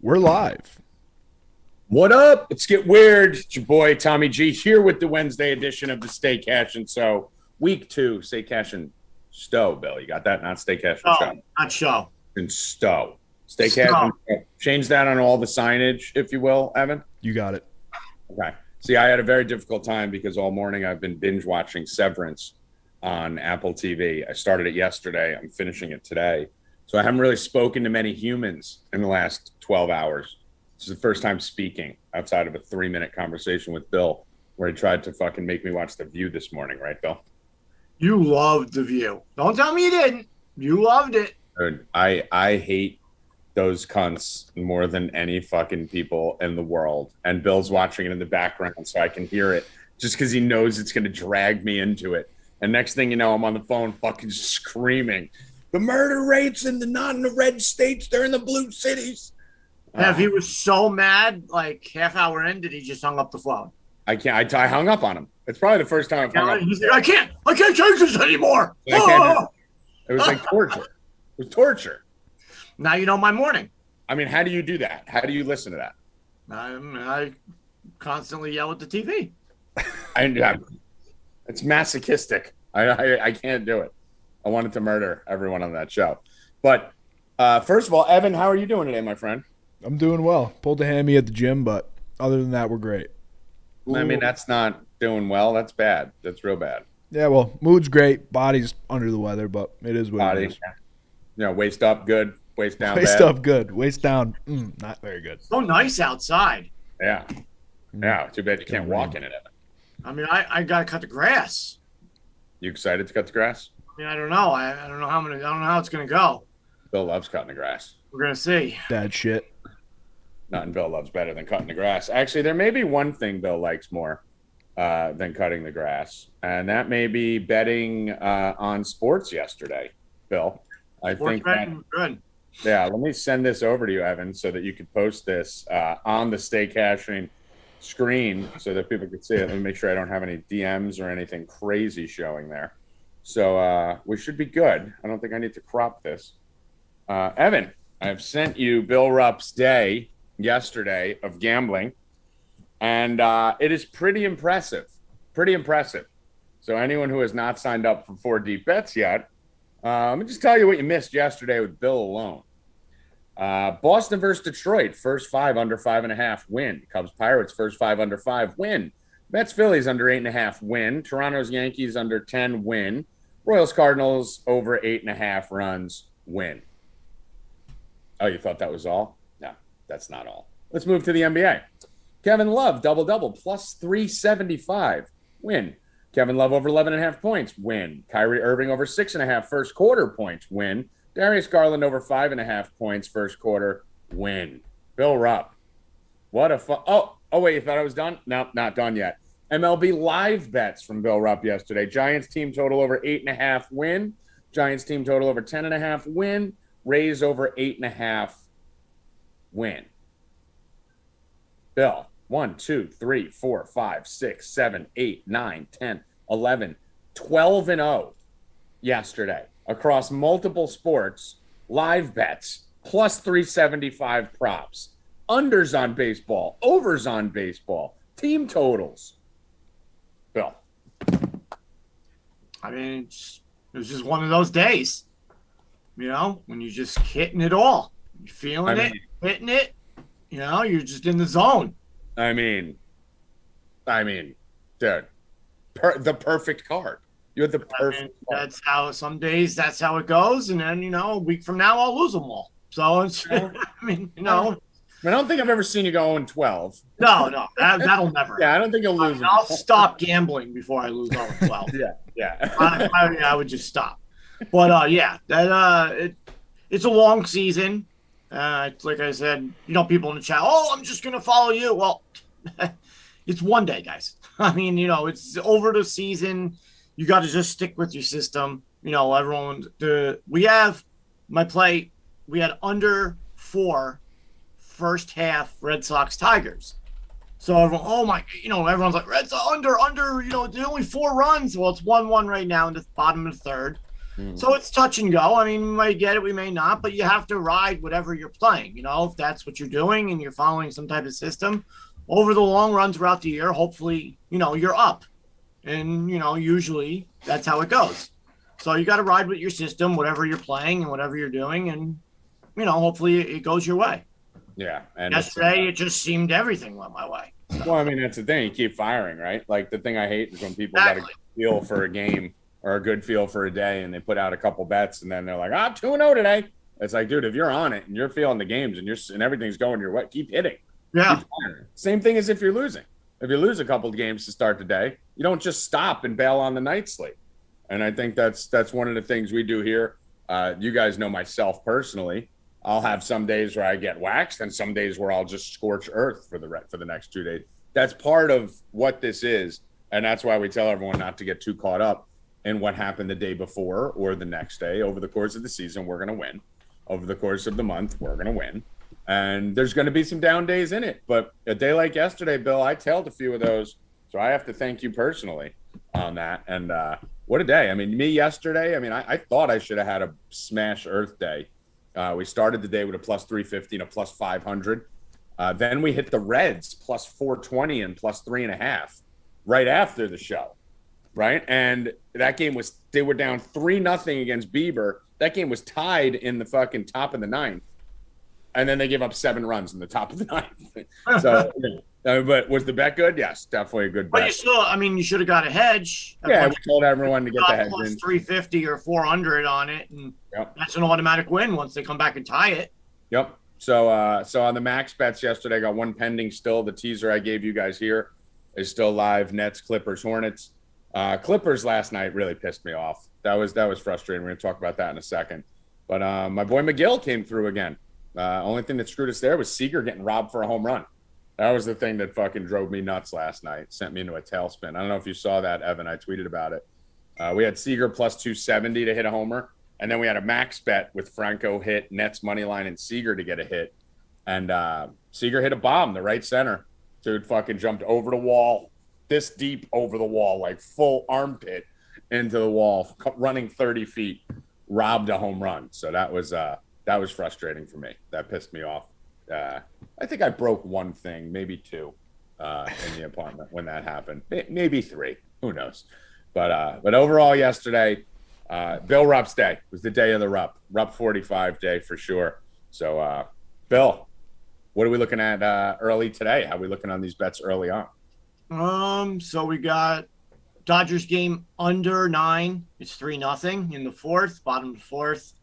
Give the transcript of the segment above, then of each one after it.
We're live. What up? Let's get weird. It's your boy Tommy G here with the Wednesday edition of the Stay Cashin. So week 2, Stay Cashin Stow, Bill. You got that? Not Stay Cashin Show. Not show. And Stow. Stay Cashin. Change that on all the signage, if you will, Evan. You got it. Okay. See, I had a very difficult time because all morning I've been binge watching Severance on Apple TV. I started it yesterday. I'm finishing it today. So I haven't really spoken to many humans in the last 12 hours. This is the first time speaking outside of a 3-minute conversation with Bill where he tried to fucking make me watch The View this morning, right, Bill? You loved The View. Don't tell me you didn't. You loved it. Dude, I hate those cunts more than any fucking people in the world. And Bill's watching it in the background so I can hear it just because he knows it's going to drag me into it. And next thing you know, I'm on the phone fucking screaming, the murder rates not in the red states, they're in the blue cities. If he was so mad, like half hour in, did he just hung up the phone? I can't. I hung up on him. It's probably the first time I've hung up. He's like, I can't change this anymore. I can't. It was like torture. It was torture. Now you know my morning. I mean, how do you do that? How do you listen to that? I constantly yell at the TV. It's masochistic. I can't do it. I wanted to murder everyone on that show. But first of all, Evan, how are you doing today, my friend? I'm doing well. Pulled a hammy at the gym, but other than that, we're great. I mean, that's not doing well. That's bad. That's real bad. Yeah, well, mood's great. Body's under the weather, but it is what it is. You know, waist up, good. Waist down, waist bad. up, good. Waist down, not very good. So nice outside. Yeah. Yeah, too bad you can't walk in it, Evan. I mean, I got to cut the grass. You excited to cut the grass? I mean, I don't know. I don't know how it's going to go. Bill loves cutting the grass. We're going to see. Dad shit. Nothing Bill loves better than cutting the grass. Actually, there may be one thing Bill likes more than cutting the grass, and that may be betting on sports yesterday, Bill. I think good. Yeah, let me send this over to you, Evan, so that you could post this on the Stay Cashin screen so that people could see it. Let me make sure I don't have any DMs or anything crazy showing there. So we should be good. I don't think I need to crop this. Evan, I've sent you Bill Rupp's day yesterday of gambling, and it is pretty impressive. Pretty impressive. So anyone who has not signed up for 4 Deep Bets yet, let me just tell you what you missed yesterday with Bill alone. Boston versus Detroit, first 5 under 5.5 win. Cubs Pirates, first 5 under 5 win. Mets Phillies under 8.5 win. Toronto's Yankees under 10 win. Royals Cardinals over 8.5 runs win. Oh, you thought that was all? No, that's not all. Let's move to the NBA. Kevin Love, double-double, plus 375, win. Kevin Love over 11.5 points, win. Kyrie Irving over 6.5 first quarter points, win. Darius Garland over 5.5 points first quarter, win. Bill Rupp. What a fun. Oh, wait, you thought I was done? No, not done yet. MLB live bets from Bill Rupp yesterday. Giants team total over 8.5 win. Giants team total over 10.5 win. Rays over 8.5 win. Bill, 1, 2, 3, 4, 5, 6, 7, 8, 9, 10, 11, 12-0 yesterday across multiple sports, live bets, plus 375 props, unders on baseball, overs on baseball, team totals. Bill. I mean, it was just one of those days, you know, when you're just hitting it all. You're feeling it, hitting it, you know, you're just in the zone. I mean, dude, the perfect card. You had the perfect card. That's how some days that's how it goes. And then, you know, a week from now, I'll lose them all. So, it's, I mean, you know. I don't think I've ever seen you go 0-12. No, that'll never. Yeah, I don't think you'll lose. I'll stop gambling before I lose 0-12. yeah. I would just stop. But yeah, it's a long season. Like I said, you know, people in the chat, oh, I'm just gonna follow you. Well, it's one day, guys. I mean, you know, it's over the season. You got to just stick with your system. You know, everyone. We had under 4 first half Red Sox Tigers. So everyone, oh my, you know, everyone's like, Red Sox under, you know, there's only 4 runs. Well, it's 1-1 right now in the bottom of the third. So it's touch and go. I mean, we might get it, we may not, but you have to ride whatever you're playing. If that's what you're doing and you're following some type of system over the long run throughout the year, hopefully, you're up. And, usually that's how it goes. So you got to ride with your system, whatever you're playing and whatever you're doing. And, hopefully it goes your way. Yeah. And yesterday, it just seemed everything went my way. Well, I mean, that's the thing. You keep firing, right? Like, the thing I hate is when people got a good feel for a game or a good feel for a day and they put out a couple bets and then they're like, 2-0 today. It's like, dude, if you're on it and you're feeling the games and everything's going your way, keep hitting. Yeah. Same thing as if you're losing. If you lose a couple of games to start the day, you don't just stop and bail on the night slate. And I think that's one of the things we do here. You guys know myself personally. I'll have some days where I get waxed and some days where I'll just scorch earth for the next 2 days. That's part of what this is. And that's why we tell everyone not to get too caught up in what happened the day before or the next day. Over the course of the season, we're going to win. Over the course of the month, we're going to win. And there's going to be some down days in it. But a day like yesterday, Bill, I tailed a few of those. So I have to thank you personally on that. And what a day. I mean, me yesterday, I thought I should have had a smash earth day. We started the day with a plus 350 and a plus 500. Then we hit the Reds plus 420 and plus 3.5 right after the show. Right. And that game they were down 3-0 against Bieber. That game was tied in the fucking top of the ninth. And then they gave up 7 runs in the top of the ninth. So, but was the bet good? Yes, definitely a good bet. But you still, you should have got a hedge. Yeah, we told everyone to get the hedge plus in. 350 or 400 on it. And that's an automatic win once they come back and tie it. Yep. So on the max bets yesterday, I got one pending still. The teaser I gave you guys here is still live. Nets, Clippers, Hornets. Clippers last night really pissed me off. That was frustrating. We're going to talk about that in a second. But my boy McGill came through again. Only thing that screwed us there was Seager getting robbed for a home run. That was the thing that fucking drove me nuts last night. Sent me into a tailspin. I don't know if you saw that, Evan. I tweeted about it. We had Seager plus 270 to hit a homer. And then we had a max bet with Franco hit, Nets money line, and Seager to get a hit. And Seager hit a bomb, the right center. Dude fucking jumped over the wall, this deep over the wall, like full armpit into the wall, running 30 feet, robbed a home run. So that was frustrating for me. That pissed me off. I think I broke one thing, maybe 2 in the apartment when that happened. Maybe 3. Who knows? But overall yesterday, Bill Rupp's day was the day of the Rupp 45 day for sure. So, Bill, what are we looking at early today? How are we looking on these bets early on? So we got Dodgers game under 9. It's 3-0 in the fourth, bottom of the fourth.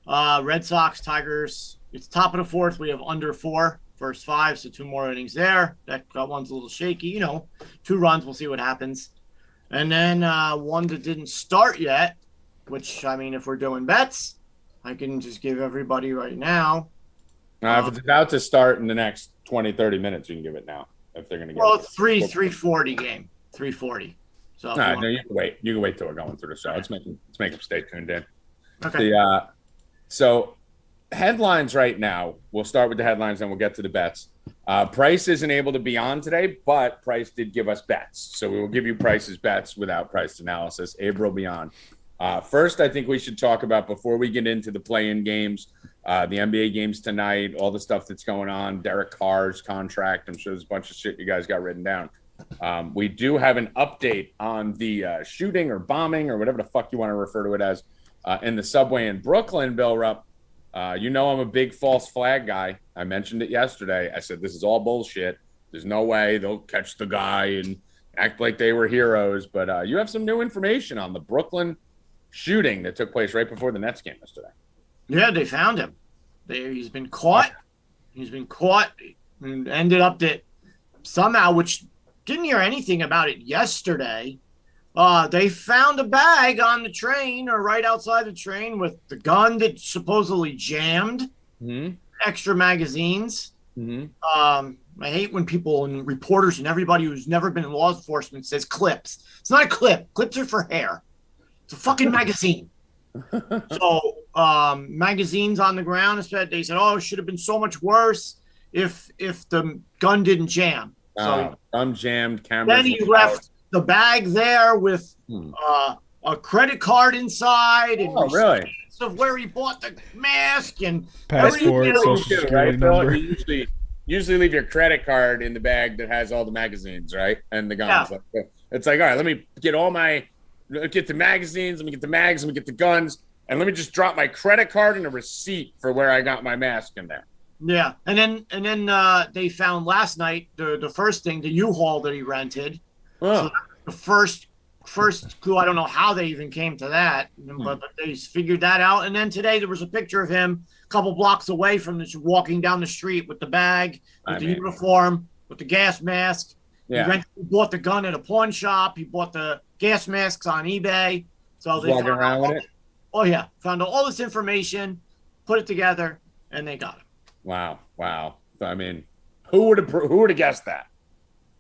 Red Sox, Tigers. It's top of the fourth. We have under 4, first 5, so 2 more innings there. That one's a little shaky. 2 runs. We'll see what happens. And then one that didn't start yet, which, if we're doing bets, I can just give everybody right now. If it's about to start in the next 20, 30 minutes, you can give it now. If they're going to get it's 340 game. 340. So no, you can wait. You can wait till we're going through the show. Let's make them stay tuned in. Okay. So headlines right now. We'll start with the headlines, then we'll get to the bets. Price isn't able to be on today, but Price did give us bets. So we will give you Price's bets without Price analysis. Abe will be on. First, I think we should talk about, before we get into the play-in games, the NBA games tonight, all the stuff that's going on, Derek Carr's contract. I'm sure there's a bunch of shit you guys got written down. We do have an update on the shooting or bombing or whatever the fuck you want to refer to it as in the subway in Brooklyn, Bill Rupp. I'm a big false flag guy. I mentioned it yesterday. I said, this is all bullshit. There's no way they'll catch the guy and act like they were heroes. But you have some new information on the Brooklyn shooting that took place right before the Nets game yesterday. Yeah, they found him. He's been caught. He's been caught and ended up that somehow, which didn't hear anything about it yesterday. They found a bag on the train or right outside the train with the gun that supposedly jammed, extra magazines. I hate when people and reporters and everybody who's never been in law enforcement says clips. It's not a clip. Clips are for hair. It's a fucking magazine. So magazines on the ground. They said, "Oh, it should have been so much worse if the gun didn't jam." So gun jammed. Cameras. Then he left the bag there with a a credit card inside and Oh, really? receipts of where he bought the mask and Passport, everything. social security Bill? number. You usually leave your credit card in the bag that has all the magazines, right? And the guns. Yeah. It's like, all right, let me get the magazines, let me get the mags, let me get the guns, and let me just drop my credit card and a receipt for where I got my mask in there. Yeah, and then they found last night the first thing, the U-Haul that he rented. Oh. So the first clue. I don't know how they even came to that, but they figured that out. And then today there was a picture of him a couple blocks away from this, walking down the street with the bag, with the uniform, with the gas mask. Yeah. He bought the gun at a pawn shop. He bought the gas masks on eBay. So they walking around with it. Oh yeah, found all this information, put it together, and they got him. Wow. I mean, who would have guessed that?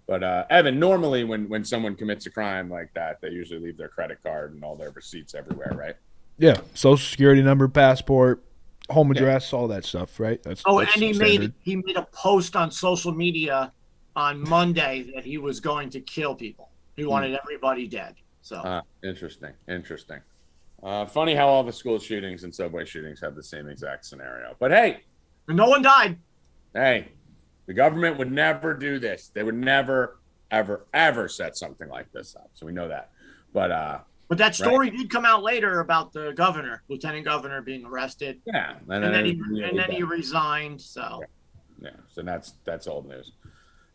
But Evan, normally when someone commits a crime like that, they usually leave their credit card and all their receipts everywhere, right? Yeah, social security number, passport, home address, all that stuff, right? That's and he standard. made a post on social media on Monday that he was going to kill people. He wanted everybody dead. So interesting. Funny how all the school shootings and subway shootings have the same exact scenario. But hey, no one died. Hey, the government would never do this. They would never, ever set something like this up. So we know that. But that story did come out later about the governor, lieutenant governor, being arrested. Yeah, and then he resigned. So so that's old news.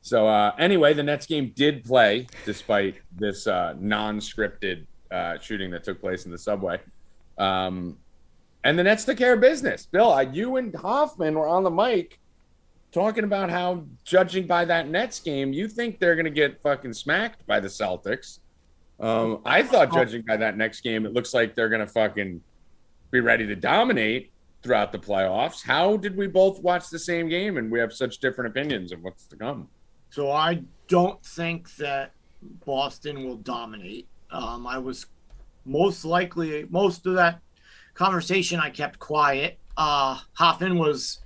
So anyway, the Nets game did play despite this non-scripted shooting that took place in the subway. And the Nets took care of business. Bill, you and Hoffman were on the mic talking about how, judging by that Nets game, you think they're going to get fucking smacked by the Celtics. I thought, judging by that next game, it looks like they're going to fucking be ready to dominate throughout the playoffs. How did we both watch the same game and we have such different opinions of what's to come? So I don't think that Boston will dominate. I was most of that conversation I kept quiet. Hoffman was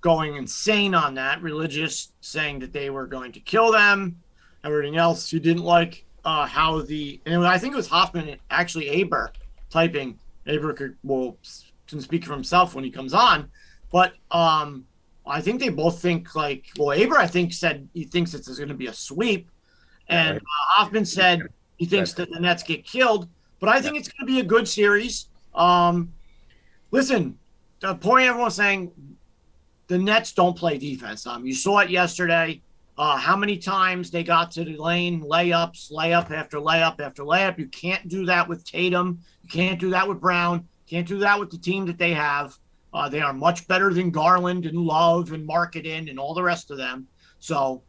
going insane on that, religious, saying that they were going to kill them. Everything else you didn't like and I think it was Hoffman, actually Aber, typing. Aber can speak for himself when he comes on, but I think they both think Aber, I think, said he thinks it's going to be a sweep, and Hoffman said he thinks that the Nets get killed, but I think it's going to be a good series. Listen, the point everyone's saying, the Nets don't play defense. You saw it yesterday. How many times they got to the lane, layup after layup after layup. You can't do that with Tatum. You can't do that with Brown. You can't do that with the team that they have. They are much better than Garland and Love and Marketing and all the rest of them. So,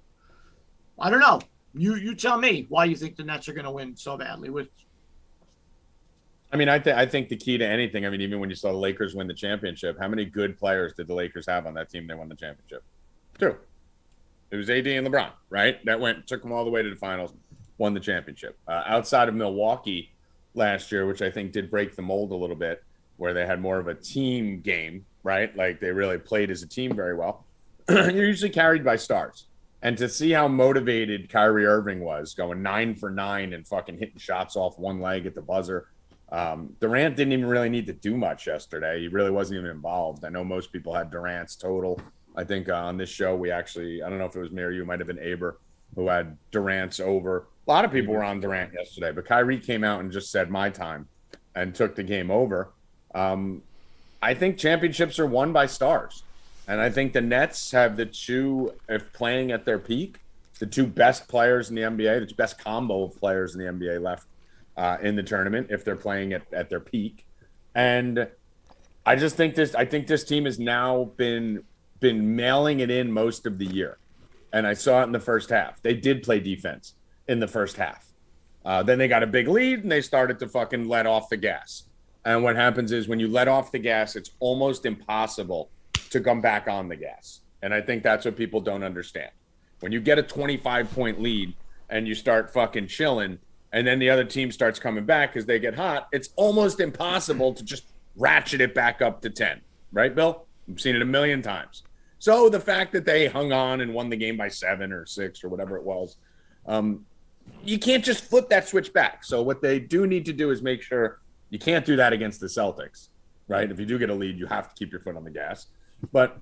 I don't know. You tell me why you think the Nets are going to win so badly. I think the key to anything, even when you saw the Lakers win the championship, how many good players did the Lakers have on that team they won the championship? 2. It was AD and LeBron, right? That took them all the way to the finals, won the championship. Outside of Milwaukee last year, which I think did break the mold a little bit, where they had more of a team game, right? Like they really played as a team very well. You're usually carried by stars. And to see how motivated Kyrie Irving was, going 9 for 9 and fucking hitting shots off one leg at the buzzer. Durant didn't even really need to do much yesterday. He really wasn't even involved. I know most people had Durant's total. I think on this show, I don't know if it was me or you, it might have been Aber, who had Durant's over. A lot of people were on Durant yesterday, but Kyrie came out and just said my time and took the game over. I think championships are won by stars. And I think the Nets have the two, if playing at their peak, the two best players in the NBA, the best combo of players in the NBA left in the tournament if they're playing at their peak. And I just think this team has now been mailing it in most of the year. And I saw it in the first half. They did play defense in the first half. Then they got a big lead and they started to fucking let off the gas. And what happens is when you let off the gas, it's almost impossible to come back on the gas. And I think that's what people don't understand. When you get a 25-point lead and you start fucking chilling, and then the other team starts coming back because they get hot, it's almost impossible to just ratchet it back up to 10. Right, Bill? I've seen it a million times. So the fact that they hung on and won the game by 7 or 6 or whatever it was, you can't just flip that switch back. So what they do need to do is make sure you can't do that against the Celtics, right? If you do get a lead, you have to keep your foot on the gas. But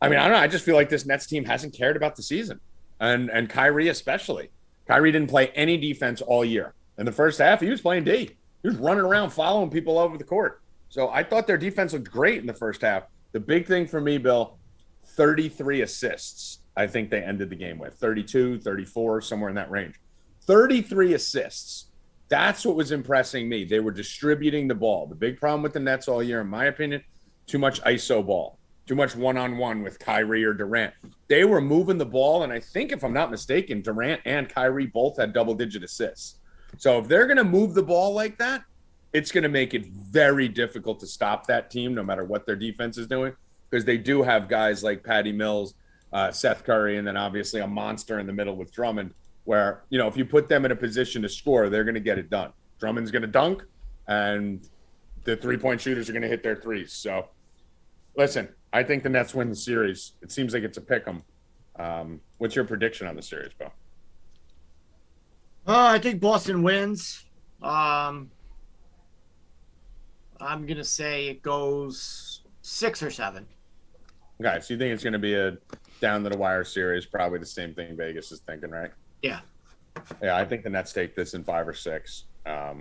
I mean, I don't know. I just feel like this Nets team hasn't cared about the season, and Kyrie especially. Kyrie didn't play any defense all year. In the first half, he was playing D. He was running around following people over the court. So I thought their defense looked great in the first half. The big thing for me, Bill, 33 assists. I think they ended the game with 32, 34, somewhere in that range. 33 assists. That's what was impressing me. They were distributing the ball. The big problem with the Nets all year, in my opinion, too much ISO ball, too much one-on-one with Kyrie or Durant. They were moving the ball, and I think, if I'm not mistaken, Durant and Kyrie both had double-digit assists. So if they're going to move the ball like that, it's going to make it very difficult to stop that team, no matter what their defense is doing, because they do have guys like Patty Mills, Seth Curry, and then obviously a monster in the middle with Drummond, where, you know, if you put them in a position to score, they're going to get it done. Drummond's going to dunk, and the three-point shooters are going to hit their threes. So, listen, I think the Nets win the series. It seems like it's a pick 'em. What's your prediction on the series, Bo? I think Boston wins. I'm going to say it goes 6 or 7. Okay, so you think it's going to be a down-to-the-wire series, probably the same thing Vegas is thinking, right? Yeah. Yeah, I think the Nets take this in 5 or 6. I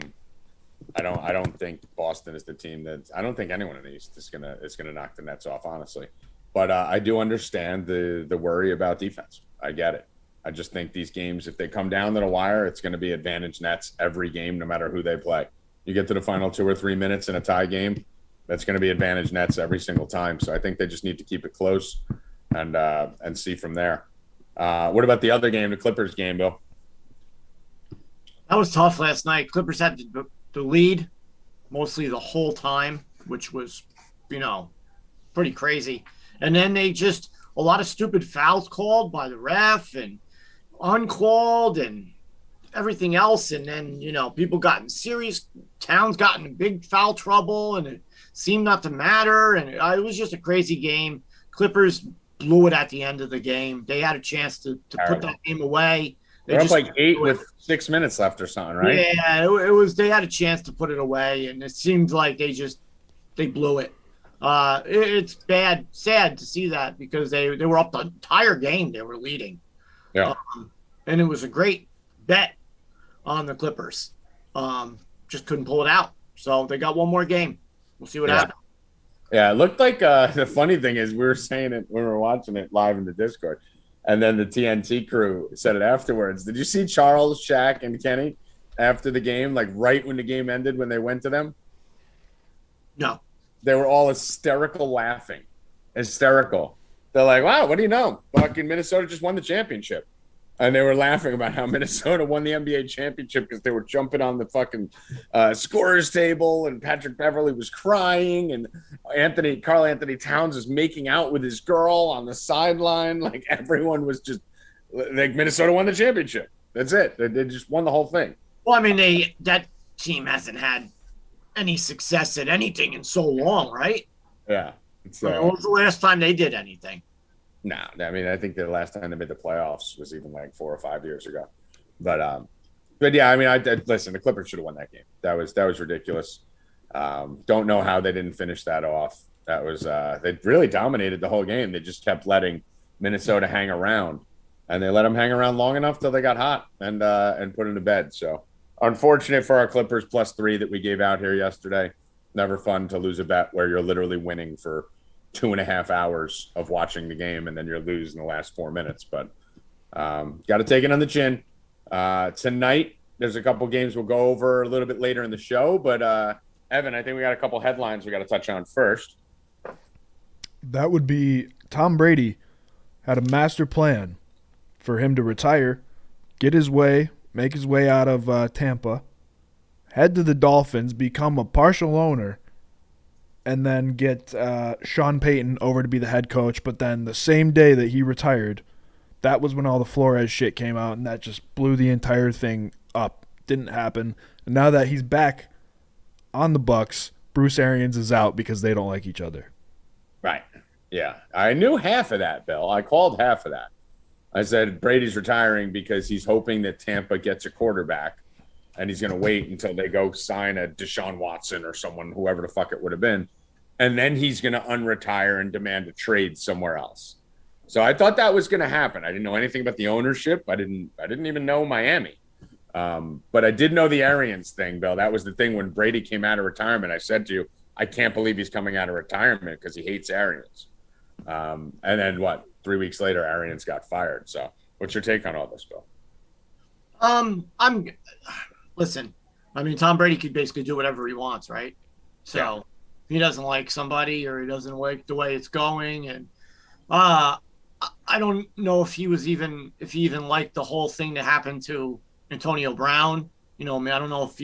don't think Boston is the team that. I don't think anyone in the East is gonna knock the Nets off, honestly. But I do understand the worry about defense. I get it. I just think these games, if they come down to the wire, it's going to be advantage Nets every game, no matter who they play. You get to the final 2 or 3 minutes in a tie game, that's going to be advantage Nets every single time. So I think they just need to keep it close and see from there. What about the other game, the Clippers game, Bill? That was tough last night. Clippers had the lead mostly the whole time, which was, pretty crazy. And then they just a lot of stupid fouls called by the ref and uncalled and everything else. And then, people got in serious towns, got in big foul trouble, and it seemed not to matter. And it was just a crazy game. Clippers blew it at the end of the game. They had a chance to put that game away. They're up like 8 with 6 minutes left or something, right? Yeah, it was. They had a chance to put it away, and it seemed like they blew it. It's sad to see that, because they were up the entire game. They were leading. Yeah, and it was a great bet on the Clippers. Just couldn't pull it out. So they got one more game. We'll see what happens. Yeah, it looked like the funny thing is, we were saying it when we were watching it live in the Discord. And then the TNT crew said it afterwards. Did you see Charles, Shaq, and Kenny after the game, like right when the game ended, when they went to them? No. They were all hysterical laughing. Hysterical. They're like, wow, what do you know? Fucking Minnesota just won the championship. And they were laughing about how Minnesota won the NBA championship because they were jumping on the fucking scorer's table, and Patrick Beverley was crying, and Karl Anthony Towns was making out with his girl on the sideline. Like, everyone was just like, Minnesota won the championship. That's it. They just won the whole thing. Well, I mean, that team hasn't had any success at anything in so long, right? Yeah. When was the last time they did anything? No, I mean, I think the last time they made the playoffs was even like 4 or 5 years ago. But yeah, I mean, listen, the Clippers should have won that game. That was ridiculous. Don't know how they didn't finish that off. That was they really dominated the whole game. They just kept letting Minnesota hang around, and they let them hang around long enough till they got hot and put them to bed. So unfortunate for our Clippers +3 that we gave out here yesterday. Never fun to lose a bet where you're literally winning for 2.5 hours of watching the game, and then you're losing the last 4 minutes. But got to take it on the chin. Tonight, there's a couple games we'll go over a little bit later in the show. But Evan, I think we got a couple headlines we got to touch on first. That would be Tom Brady had a master plan for him to retire, get his way, make his way out of Tampa, head to the Dolphins, become a partial owner, and then get Sean Payton over to be the head coach. But then the same day that he retired, that was when all the Flores shit came out, and that just blew the entire thing up. Didn't happen. And now that he's back on the Bucs, Bruce Arians is out because they don't like each other. Right. Yeah. I knew half of that, Bill. I called half of that. I said Brady's retiring because he's hoping that Tampa gets a quarterback, and he's going to wait until they go sign a Deshaun Watson or someone, whoever the fuck it would have been, and then he's going to unretire and demand a trade somewhere else. So I thought that was going to happen. I didn't know anything about the ownership. I didn't even know Miami. But I did know the Arians thing, Bill. That was the thing when Brady came out of retirement. I said to you, I can't believe he's coming out of retirement because he hates Arians. And then 3 weeks later, Arians got fired. So what's your take on all this, Bill? Listen, I mean, Tom Brady could basically do whatever he wants, right? So if he doesn't like somebody or he doesn't like the way it's going, and I don't know if he even liked the whole thing that happened to Antonio Brown. I mean, I don't know if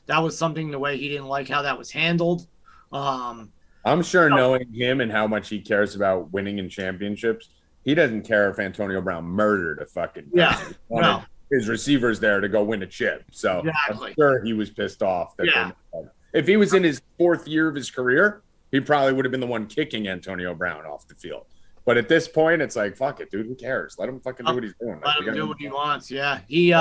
that was something the way he didn't like how that was handled. I'm sure knowing him and how much he cares about winning in championships, he doesn't care if Antonio Brown murdered a fucking person. No. His receivers there to go win a chip. So exactly. I'm sure he was pissed off. If he was in his fourth year of his career, he probably would have been the one kicking Antonio Brown off the field. But at this point, it's like, fuck it, dude. Who cares? Let him fucking do what he's doing. Let him do what he wants. Yeah. He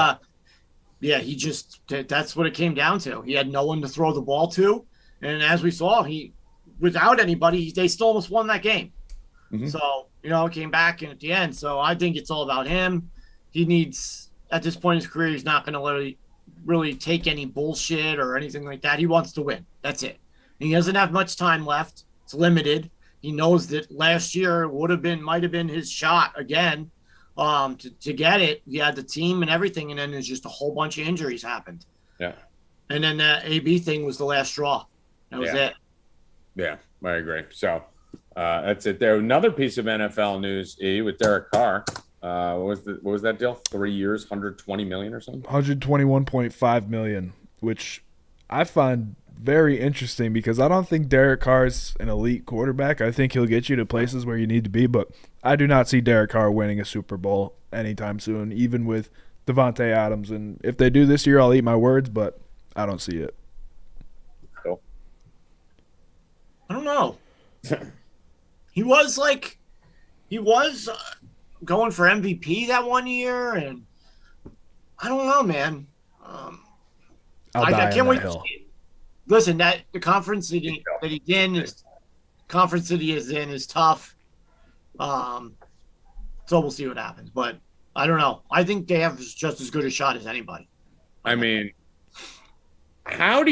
just, that's what it came down to. He had no one to throw the ball to. And as we saw, without anybody, they still almost won that game. Mm-hmm. So, it came back at the end. So I think it's all about him. He needs, at this point in his career, he's not going to really take any bullshit or anything like that. He wants to win. That's it. And he doesn't have much time left. It's limited. He knows that last year might have been his shot again to get it. He had the team and everything, and then there's just a whole bunch of injuries happened. Yeah. And then that AB thing was the last straw. That was it. Yeah, I agree. So that's it there. Another piece of NFL news, with Derek Carr. What was that deal? 3 years, $120 million or something? $121.5 million, which I find very interesting because I don't think Derek Carr's an elite quarterback. I think he'll get you to places where you need to be, but I do not see Derek Carr winning a Super Bowl anytime soon, even with Devontae Adams. And if they do this year, I'll eat my words, but I don't see it. Cool. I don't know. He was going for MVP that one year, and I don't know, man. I can't wait to see it. Listen, the conference that he is in is tough. So we'll see what happens, but I don't know. I think they have just as good a shot as anybody. I mean, I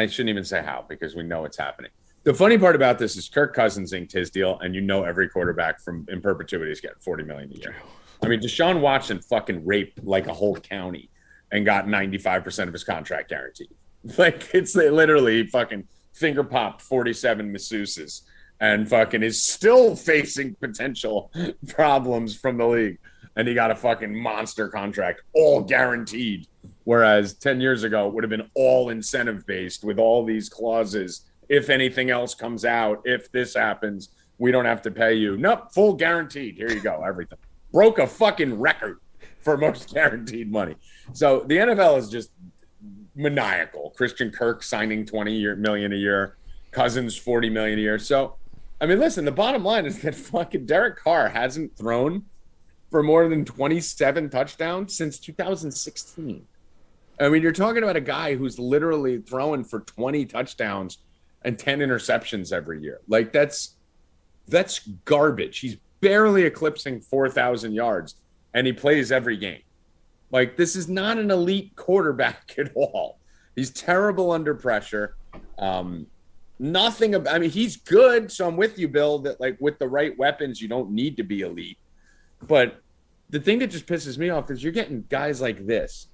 shouldn't even say how because we know it's happening. The funny part about this is Kirk Cousins inked his deal, and every quarterback in perpetuity is getting $40 million a year. I mean, Deshaun Watson fucking raped like a whole county and got 95% of his contract guaranteed. Like it's literally fucking finger popped 47 masseuses and fucking is still facing potential problems from the league. And he got a fucking monster contract, all guaranteed. Whereas 10 years ago, it would have been all incentive based with all these clauses. If anything else comes out, if this happens, we don't have to pay you. Nope, full guaranteed. Here you go, everything. Broke a fucking record for most guaranteed money. So the NFL is just maniacal. Christian Kirk signing $20 million a year, Cousins $40 million a year. So, I mean, listen, the bottom line is that fucking Derek Carr hasn't thrown for more than 27 touchdowns since 2016. I mean, you're talking about a guy who's literally throwing for 20 touchdowns and 10 interceptions every year. Like that's garbage. He's barely eclipsing 4,000 yards, and he plays every game. Like, this is not an elite quarterback at all. He's terrible under pressure. He's good. So I'm with you, Bill, that like with the right weapons, you don't need to be elite. But the thing that just pisses me off is you're getting guys like this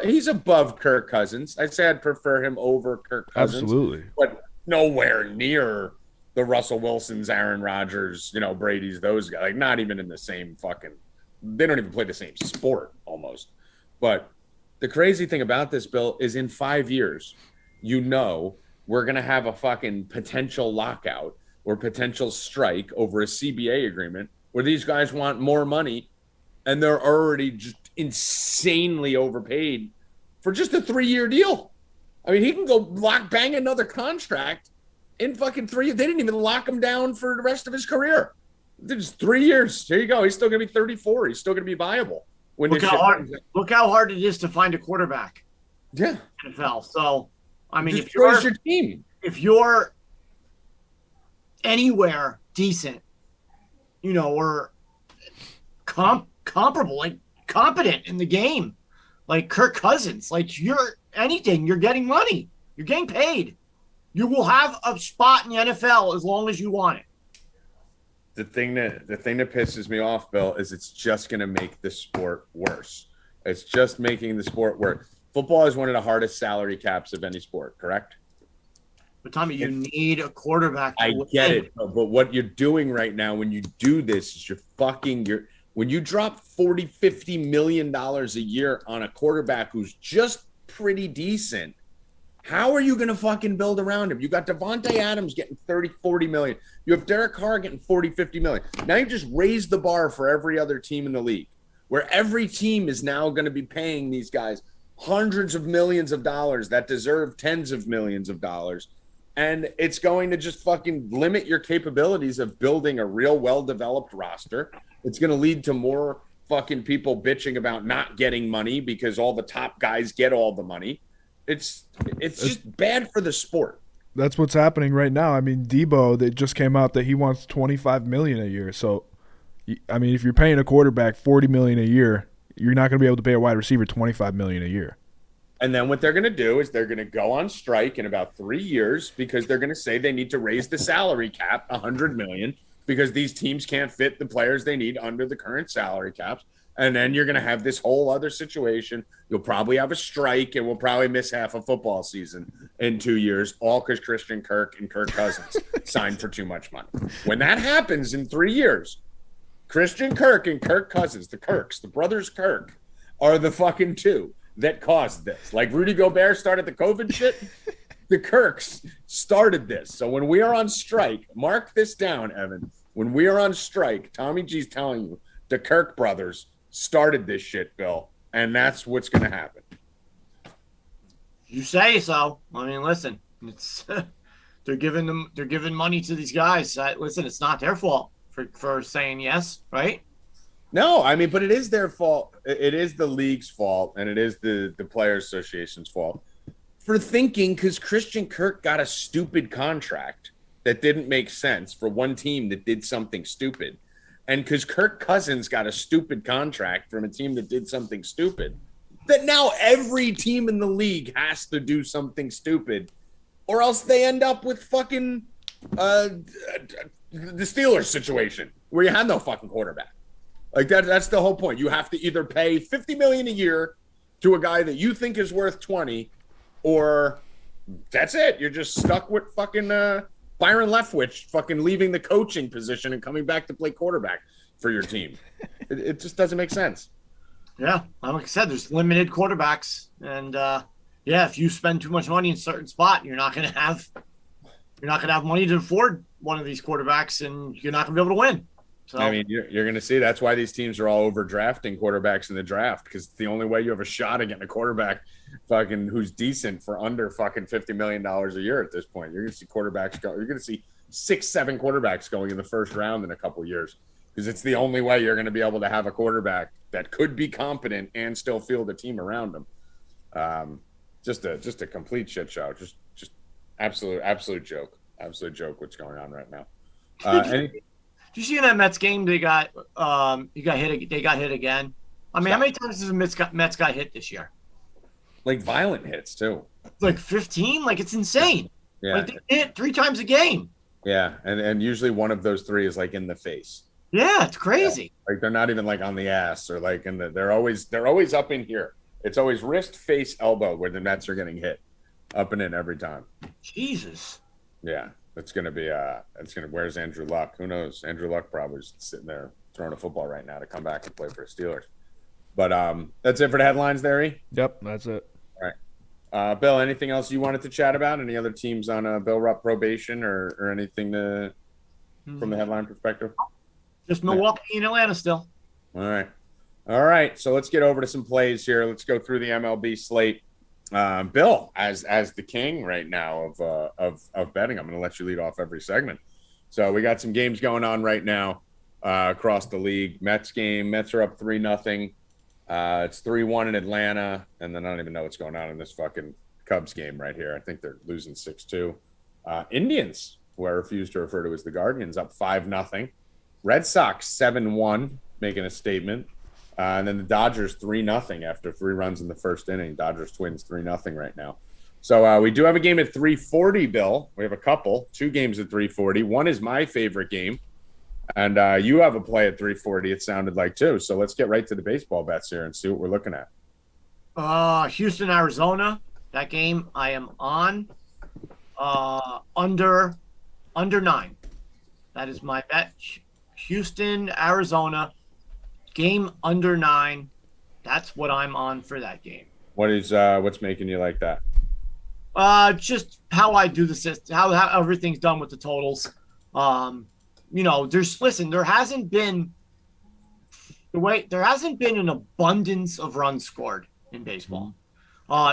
he's above Kirk Cousins. I'd say I'd prefer him over Kirk Cousins. Absolutely. But nowhere near the Russell Wilsons, Aaron Rodgers, Brady's, those guys. Like, not even in the same fucking – they don't even play the same sport almost. But the crazy thing about this, Bill, is in 5 years, we're going to have a fucking potential lockout or potential strike over a CBA agreement where these guys want more money and they're already just insanely overpaid for just a 3-year deal. I mean, he can go bang another contract in fucking 3 years. They didn't even lock him down for the rest of his career. Just 3 years. Here you go. He's still going to be 34. He's still going to be viable. When look how hard it is to find a quarterback. Yeah. In the NFL. So, I mean, if you're your team, if you're anywhere decent, or comparable, like competent in the game, like Kirk Cousins, like you're anything, you're getting money, you're getting paid. You will have a spot in the NFL as long as you want it. The thing that pisses me off, Bill, is it's just going to make the sport worse. It's just making the sport worse. Football is one of the hardest salary caps of any sport, correct? But Tommy, you need a quarterback. I get it, but what you're doing right now when you do this is when you drop $40-50 million a year on a quarterback who's just pretty decent. How are you going to fucking build around him? You got Devontae Adams getting 30-40 million. You have Derek Carr getting 40-50 million. Now you just raise the bar for every other team in the league, where every team is now going to be paying these guys hundreds of millions of dollars that deserve tens of millions of dollars. And it's going to just fucking limit your capabilities of building a real well-developed roster. It's going to lead to more fucking people bitching about not getting money because all the top guys get all the money. It's just bad for the sport. That's what's happening right now. I mean, Debo, that just came out that he wants $25 million a year. So, I mean, if you're paying a quarterback $40 million a year, you're not going to be able to pay a wide receiver $25 million a year. And then what they're going to do is they're going to go on strike in about 3 years because they're going to say they need to raise the salary cap $100 million because these teams can't fit the players they need under the current salary caps. And then you're going to have this whole other situation. You'll probably have a strike, and we'll probably miss half a football season in 2 years, all because Christian Kirk and Kirk Cousins signed for too much money. When that happens in 3 years, Christian Kirk and Kirk Cousins, the Kirks, the brothers Kirk, are the fucking two that caused this. Like Rudy Gobert started the COVID shit, the Kirks started this. So when we are on strike, mark this down, Evan. When we are on strike, Tommy G's telling you the Kirk brothers started this shit, Bill, and that's what's going to happen. You say so. I mean, listen, it's they're giving money to these guys. Listen, it's not their fault for saying yes, right? No, I mean, but it is their fault. It is the league's fault, and it is the Players Association's fault for thinking because Christian Kirk got a stupid contract that didn't make sense for one team that did something stupid. And because Kirk Cousins got a stupid contract from a team that did something stupid, that now every team in the league has to do something stupid, or else they end up with fucking the Steelers situation where you had no fucking quarterback. Like that's the whole point. You have to either pay $50 million a year to a guy that you think is worth 20, or that's it. You're just stuck with fucking Byron Leftwich fucking leaving the coaching position and coming back to play quarterback for your team. It just doesn't make sense. Yeah, like I said, there's limited quarterbacks, and if you spend too much money in a certain spot, you're not gonna have money to afford one of these quarterbacks, and you're not gonna be able to win. So I mean, you're going to see that's why these teams are all overdrafting quarterbacks in the draft, because it's the only way you have a shot at getting a quarterback fucking who's decent for under fucking $50 million a year at this point. You're going to see quarterbacks go. You're going to see 6-7 quarterbacks going in the first round in a couple of years, because it's the only way you're going to be able to have a quarterback that could be competent and still field a team around him. Just a complete shit show. Just absolute joke. Absolute joke. What's going on right now? Did you see in that Mets game they got hit? They got hit again. I mean, how many times has the Mets got hit this year? Like violent hits too. Like 15. Like it's insane. Yeah. Like they hit 3 times a game. Yeah, and usually one of those 3 is like in the face. Yeah, it's crazy. Yeah. Like they're not even like on the ass or like in the. They're always up in here. It's always wrist, face, elbow where the Mets are getting hit, up and in every time. Jesus. Yeah. It's gonna be where's Andrew Luck? Who knows? Andrew Luck probably is sitting there throwing a football right now to come back and play for the Steelers. But that's it for the headlines there, E? Yep, that's it. All right. Bill, anything else you wanted to chat about? Any other teams on Bill Rupp probation or anything from the headline perspective? Just Milwaukee and Atlanta still. All right. So let's get over to some plays here. Let's go through the MLB slate. Bill, as the king right now of betting, I'm going to let you lead off every segment. So we got some games going on right now. across the league. Mets game. Mets are up 3-0. It's 3-1 in Atlanta, and then I don't even know what's going on in this fucking Cubs game right here. I think they're losing 6-2. Indians, who I refuse to refer to as the Guardians, up 5-0. Red Sox 7-1, making a statement. And then the Dodgers 3-0 after 3 runs in the first inning. Dodgers Twins 3-0 right now. So we do have a game at 3:40, Bill. We have a couple, 2 games at 3:40. One is my favorite game. And you have a play at 3:40, it sounded like, too. So let's get right to the baseball bets here and see what we're looking at. Houston, Arizona. That game I am on under 9. That is my bet. Houston, Arizona. Game under 9. That's what I'm on for that game. What's making you like that? Just how I do the system, how everything's done with the totals. There hasn't been an abundance of runs scored in baseball.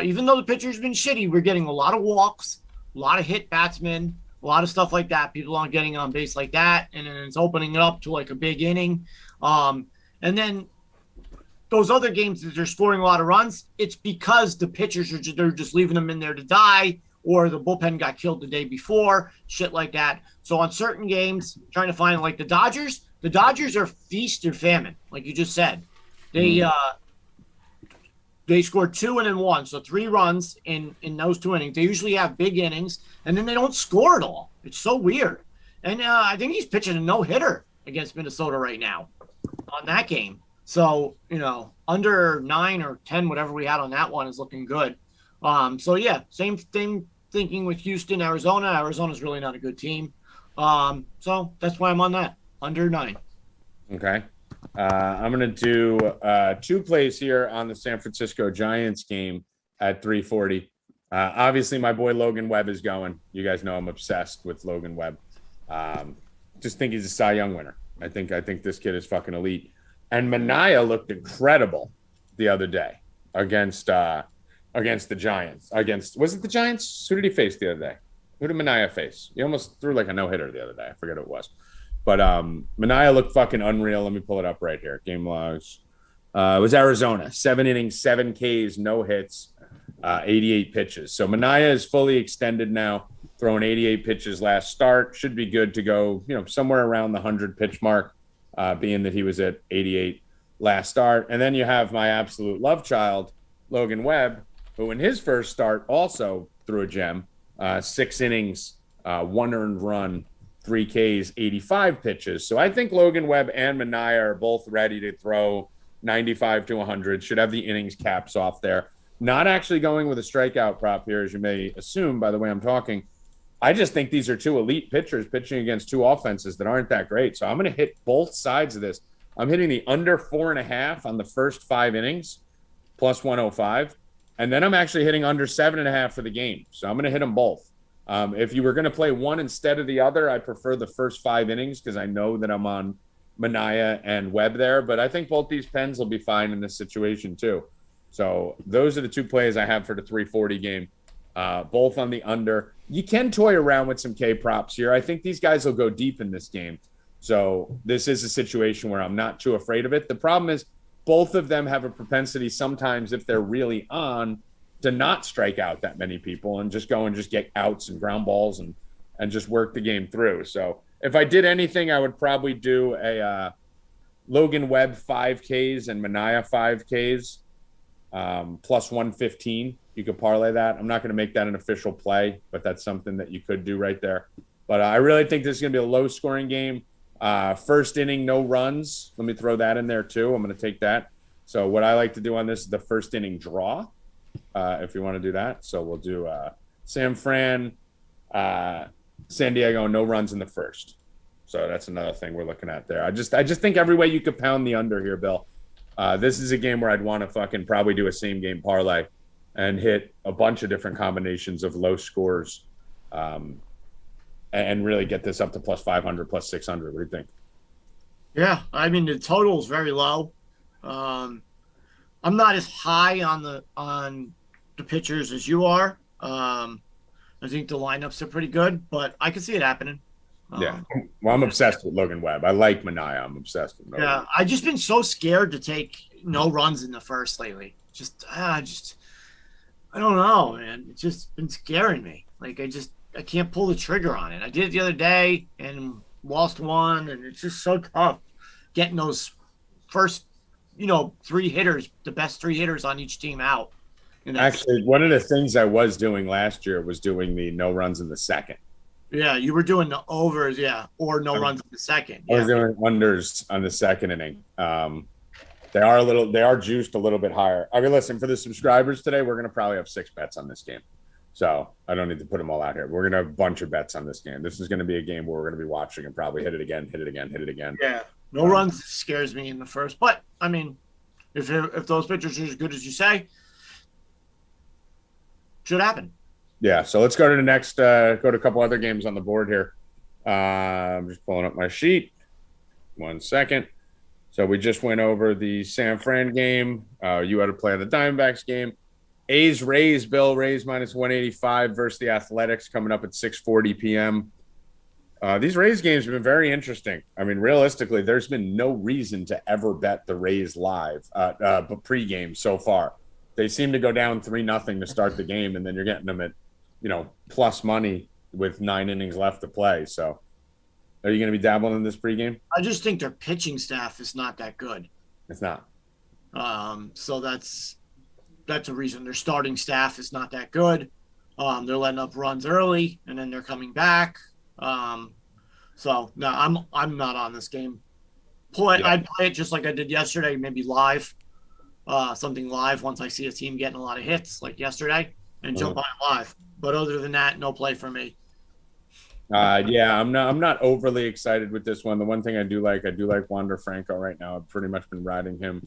Even though the pitcher's been shitty, we're getting a lot of walks, a lot of hit batsmen, a lot of stuff like that. People aren't getting on base like that, and then it's opening it up to like a big inning. And then those other games that they're scoring a lot of runs, it's because the pitchers they're just leaving them in there to die, or the bullpen got killed the day before, shit like that. So on certain games, trying to find like the Dodgers are feast or famine, like you just said. They scored 2 and then 1, so 3 runs in those 2 innings. They usually have big innings, and then they don't score at all. It's so weird. And I think he's pitching a no-hitter against Minnesota right now on that game. So, under 9 or 10, whatever we had on that one is looking good. Same thing thinking with Houston, Arizona. Arizona's really not a good team. So that's why I'm on that, under 9. Okay. I'm going to do 2 plays here on the San Francisco Giants game at 3:40. Obviously, my boy Logan Webb is going. You guys know I'm obsessed with Logan Webb. Just think he's a Cy Young winner. I think this kid is fucking elite. And Manaea looked incredible the other day against the Giants. Was it the Giants? Who did he face the other day? Who did Manaea face? He almost threw like a no-hitter the other day. I forget who it was. But Manaea looked fucking unreal. Let me pull it up right here. Game logs. It was Arizona. 7 innings, 7 Ks, no hits, 88 pitches. So Manaea is fully extended now, throwing 88 pitches last start. Should be good to go, somewhere around the 100-pitch mark, being that he was at 88 last start. And then you have my absolute love child, Logan Webb, who in his first start also threw a gem. 6 innings, 1 earned run, 3 Ks, 85 pitches. So I think Logan Webb and Manaea are both ready to throw 95 to 100. Should have the innings caps off there. Not actually going with a strikeout prop here, as you may assume by the way I'm talking. I just think these are 2 elite pitchers pitching against 2 offenses that aren't that great. So I'm going to hit both sides of this. I'm hitting the under 4.5 on the first 5 innings, plus 105. And then I'm actually hitting under 7.5 for the game. So I'm going to hit them both. If you were going to play one instead of the other, I prefer the first 5 innings because I know that I'm on Manaea and Webb there. But I think both these pens will be fine in this situation too. So those are the 2 plays I have for the 3:40 game, both on the under. You can toy around with some K props here. I think these guys will go deep in this game. So this is a situation where I'm not too afraid of it. The problem is both of them have a propensity sometimes, if they're really on, to not strike out that many people and just go and just get outs and ground balls and just work the game through. So if I did anything, I would probably do a Logan Webb 5Ks and Manaea 5Ks plus 115. You could parlay that. I'm not going to make that an official play, but that's something that you could do right there. But I really think this is going to be a low-scoring game. First inning, no runs. Let me throw that in there too. I'm going to take that. So what I like to do on this is the first inning draw, if you want to do that. So we'll do San Fran, San Diego, no runs in the first. So that's another thing we're looking at there. I just think every way you could pound the under here, Bill. This is a game where I'd want to fucking probably do a same game parlay and hit a bunch of different combinations of low scores and really get this up to plus 500, plus 600. What do you think? Yeah, I mean, the total is very low. I'm not as high on the pitchers as you are. I think the lineups are pretty good, but I can see it happening. Yeah. Well, I'm obsessed with Logan Webb. I like Mania. I'm obsessed with Logan. Yeah, I just been so scared to take no runs in the first lately. I don't know, man. It's just been scaring me. Like I can't pull the trigger on it. I did it the other day and lost one, and it's just so tough getting those first, three hitters, the best three hitters on each team out. Actually, one of the things I was doing last year was doing the no runs in the second. Yeah, you were doing the overs, or no runs in the second. I was doing unders on the second inning. They are juiced a little bit higher. I mean, listen, for the subscribers today, we're going to probably have 6 bets on this game. So I don't need to put them all out here. We're going to have a bunch of bets on this game. This is going to be a game where we're going to be watching and probably hit it again. Yeah, no runs scares me in the first. But, I mean, if those pitchers are as good as you say, should happen. Yeah, so let's go to the next, go to a couple other games on the board here. I'm just pulling up my sheet. 1 second. So we just went over the San Fran game. You had to play the Diamondbacks game. Rays, Bill, Rays minus 185 versus the Athletics coming up at 6:40 p.m. These Rays games have been very interesting. I mean, realistically, there's been no reason to ever bet the Rays live, but pregame so far. They seem to go down 3-0 to start the game, and then you're getting them at, plus money with 9 innings left to play. So are you going to be dabbling in this pregame? I just think their pitching staff is not that good. It's not. So that's a reason. Their starting staff is not that good. They're letting up runs early, and then they're coming back. So no, I'm not on this game. I'd play it just like I did yesterday, maybe live, something live once I see a team getting a lot of hits like yesterday, and jump on it live. But other than that, no play for me. I'm not overly excited with this one. The one thing I do like Wander Franco right now. I've pretty much been riding him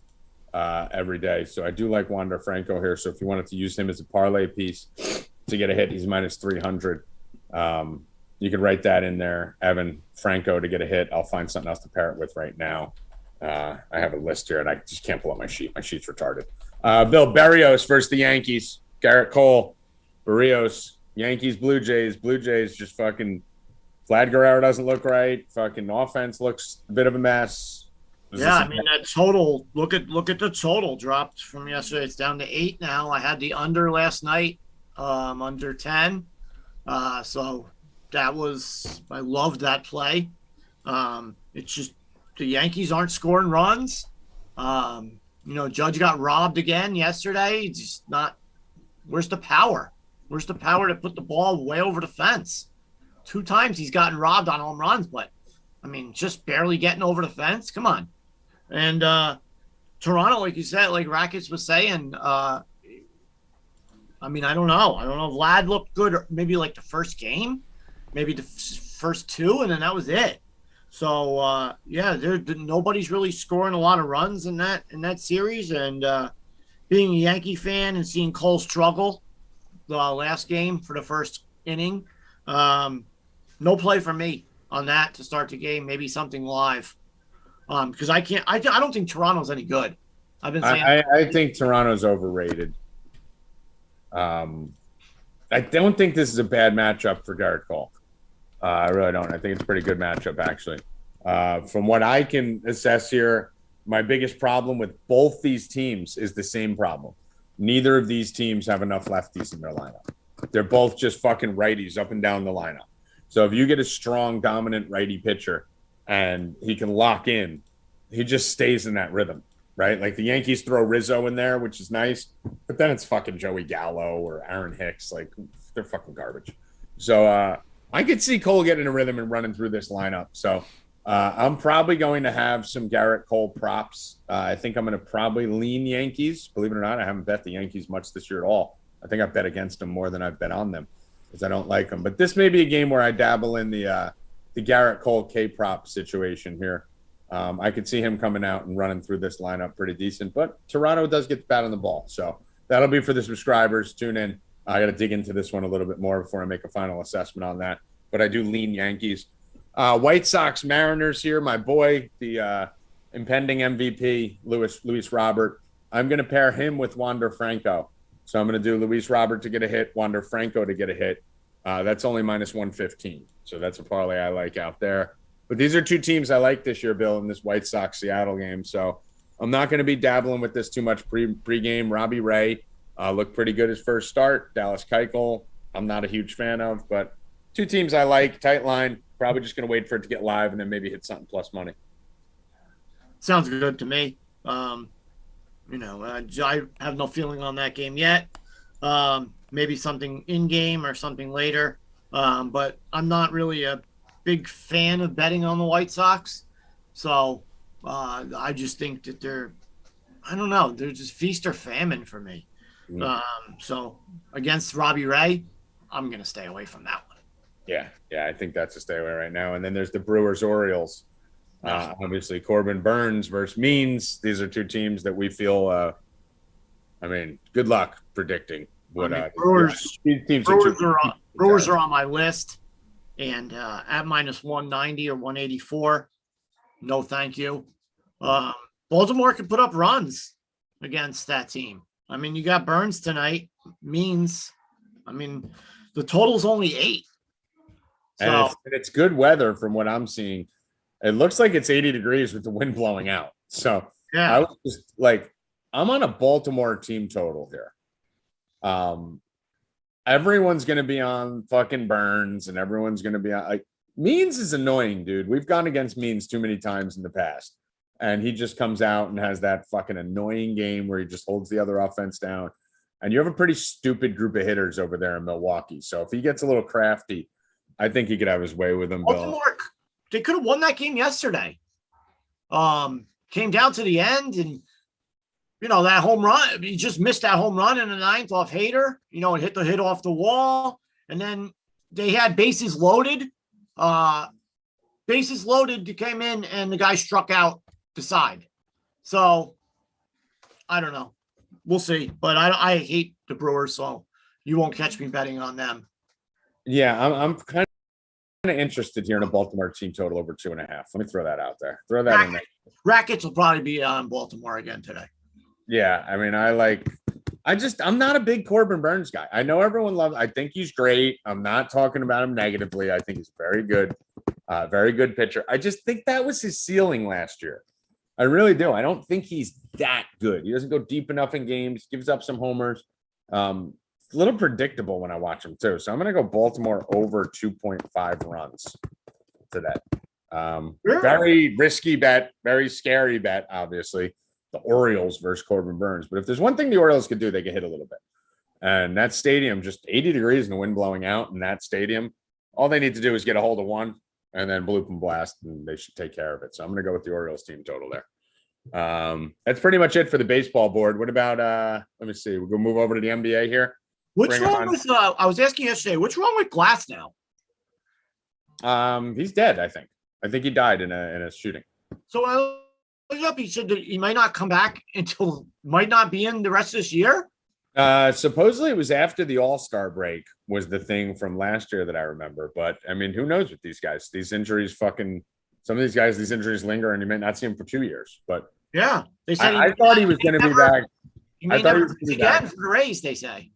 every day. So I do like Wander Franco here. So if you wanted to use him as a parlay piece to get a hit, he's minus 300. You could write that in there, Evan Franco to get a hit. I'll find something else to pair it with right now. I have a list here, and I just can't pull up my sheet. My sheet's retarded. Bill, Berrios versus the Yankees. Garrett Cole, Berrios, Yankees, Blue Jays. Blue Jays just fucking – Vlad Guerrero doesn't look right. Fucking offense looks a bit of a mess. I mean, that total, look at the total dropped from yesterday. It's down to 8 now. I had the under last night, under 10. So that was, I loved that play. It's just the Yankees aren't scoring runs. Judge got robbed again yesterday. It's just not, where's the power? Where's the power to put the ball way over the fence? 2 times he's gotten robbed on home runs, but I mean, just barely getting over the fence. Come on. And Toronto, like you said, like Rackets was saying, I mean, I don't know. Vlad looked good, or maybe like the first game, maybe the first 2, and then that was it. So nobody's really scoring a lot of runs in that series. And being a Yankee fan and seeing Cole struggle the last game for the first inning, no play for me on that to start the game. Maybe something live, because I don't think Toronto's any good. I've been saying I think Toronto's overrated. I don't think this is a bad matchup for Garrett Cole. I really don't. I think it's a pretty good matchup, actually. From what I can assess here, my biggest problem with both these teams is the same problem. Neither of these teams have enough lefties in their lineup. They're both just fucking righties up and down the lineup. So if you get a strong, dominant righty pitcher and he can lock in, he just stays in that rhythm, right? Like the Yankees throw Rizzo in there, which is nice, but then it's fucking Joey Gallo or Aaron Hicks. Like, they're fucking garbage. So I could see Cole getting a rhythm and running through this lineup. So I'm probably going to have some Garrett Cole props. I think I'm going to probably lean Yankees. Believe it or not, I haven't bet the Yankees much this year at all. I think I've bet against them more than I've bet on them because I don't like them. But this may be a game where I dabble in the Garrett Cole K-prop situation here. I could see him coming out and running through this lineup pretty decent. But Toronto does get the bat on the ball. So that'll be for the subscribers. Tune in. I got to dig into this one a little bit more before I make a final assessment on that. But I do lean Yankees. White Sox Mariners here. My boy, the impending MVP, Luis Robert. I'm going to pair him with Wander Franco. So I'm going to do Luis Robert to get a hit, Wander Franco to get a hit. That's only minus 115. So that's a parlay I like out there. But these are two teams I like this year, Bill, in this White Sox Seattle game. So I'm not going to be dabbling with this too much pregame. Robbie Ray looked pretty good his first start. Dallas Keuchel, I'm not a huge fan of, but two teams I like. Tight line. Probably just going to wait for it to get live and then maybe hit something plus money. Sounds good to me. I have no feeling on that game yet. Maybe something in game or something later. But I'm not really a big fan of betting on the White Sox. So I just think that they're just feast or famine for me. So against Robbie Ray, I'm going to stay away from that one. Yeah, I think that's a stay away right now. And then there's the Brewers-Orioles. Obviously, Corbin Burns versus Means. These are two teams that we feel, good luck predicting. Brewers are on my list. And at minus 190 or 184, no thank you. Baltimore can put up runs against that team. I mean, you got Burns tonight. Means, the total's only 8. So, and it's good weather from what I'm seeing. It looks like it's 80 degrees with the wind blowing out. So yeah. I was just like, I'm on a Baltimore team total here. Everyone's going to be on fucking Burns and everyone's going to be on Means is annoying, dude. We've gone against Means too many times in the past. And he just comes out and has that fucking annoying game where he just holds the other offense down. And you have a pretty stupid group of hitters over there in Milwaukee. So if he gets a little crafty, I think he could have his way with him. Baltimore, they could have won that game yesterday. Came down to the end and, that home run, he just missed that home run in the 9th off Hader. It hit the hit off the wall. And then they had bases loaded. Came in and the guy struck out the side. So I don't know. We'll see. But I hate the Brewers, so you won't catch me betting on them. Yeah, I'm kind of interested here in a Baltimore team total over 2.5. Let me throw that out there. Throw that in there. Rackets will probably be on Baltimore again today. Yeah, I'm not a big Corbin Burns guy. I know everyone loves. I think he's great. I'm not talking about him negatively. I think he's very good pitcher. I just think that was his ceiling last year. I really do. I don't think he's that good. He doesn't go deep enough in games. Gives up some homers. It's a little predictable when I watch him too. So I'm going to go Baltimore over 2.5 runs today. Very risky bet, very scary bet, obviously. The Orioles versus Corbin Burns. But if there's one thing the Orioles could do, they could hit a little bit. And that stadium, just 80 degrees and the wind blowing out in that stadium, all they need to do is get a hold of one and then bloop and blast, and they should take care of it. So I'm going to go with the Orioles team total there. That's pretty much it for the baseball board. What about, let me see, we'll go move over to the NBA here. What's wrong with, I was asking yesterday, what's wrong with Glass now? He's dead, I think. I think he died in a shooting. So I looked up, he said that he might not come back might not be in the rest of this year. Supposedly it was after the All-Star break was the thing from last year that I remember. But who knows with these guys? These injuries some of these guys, these injuries linger and you may not see them for 2 years. But yeah, they said I thought he was going to be back. He may never pitch again for the Rays, they say.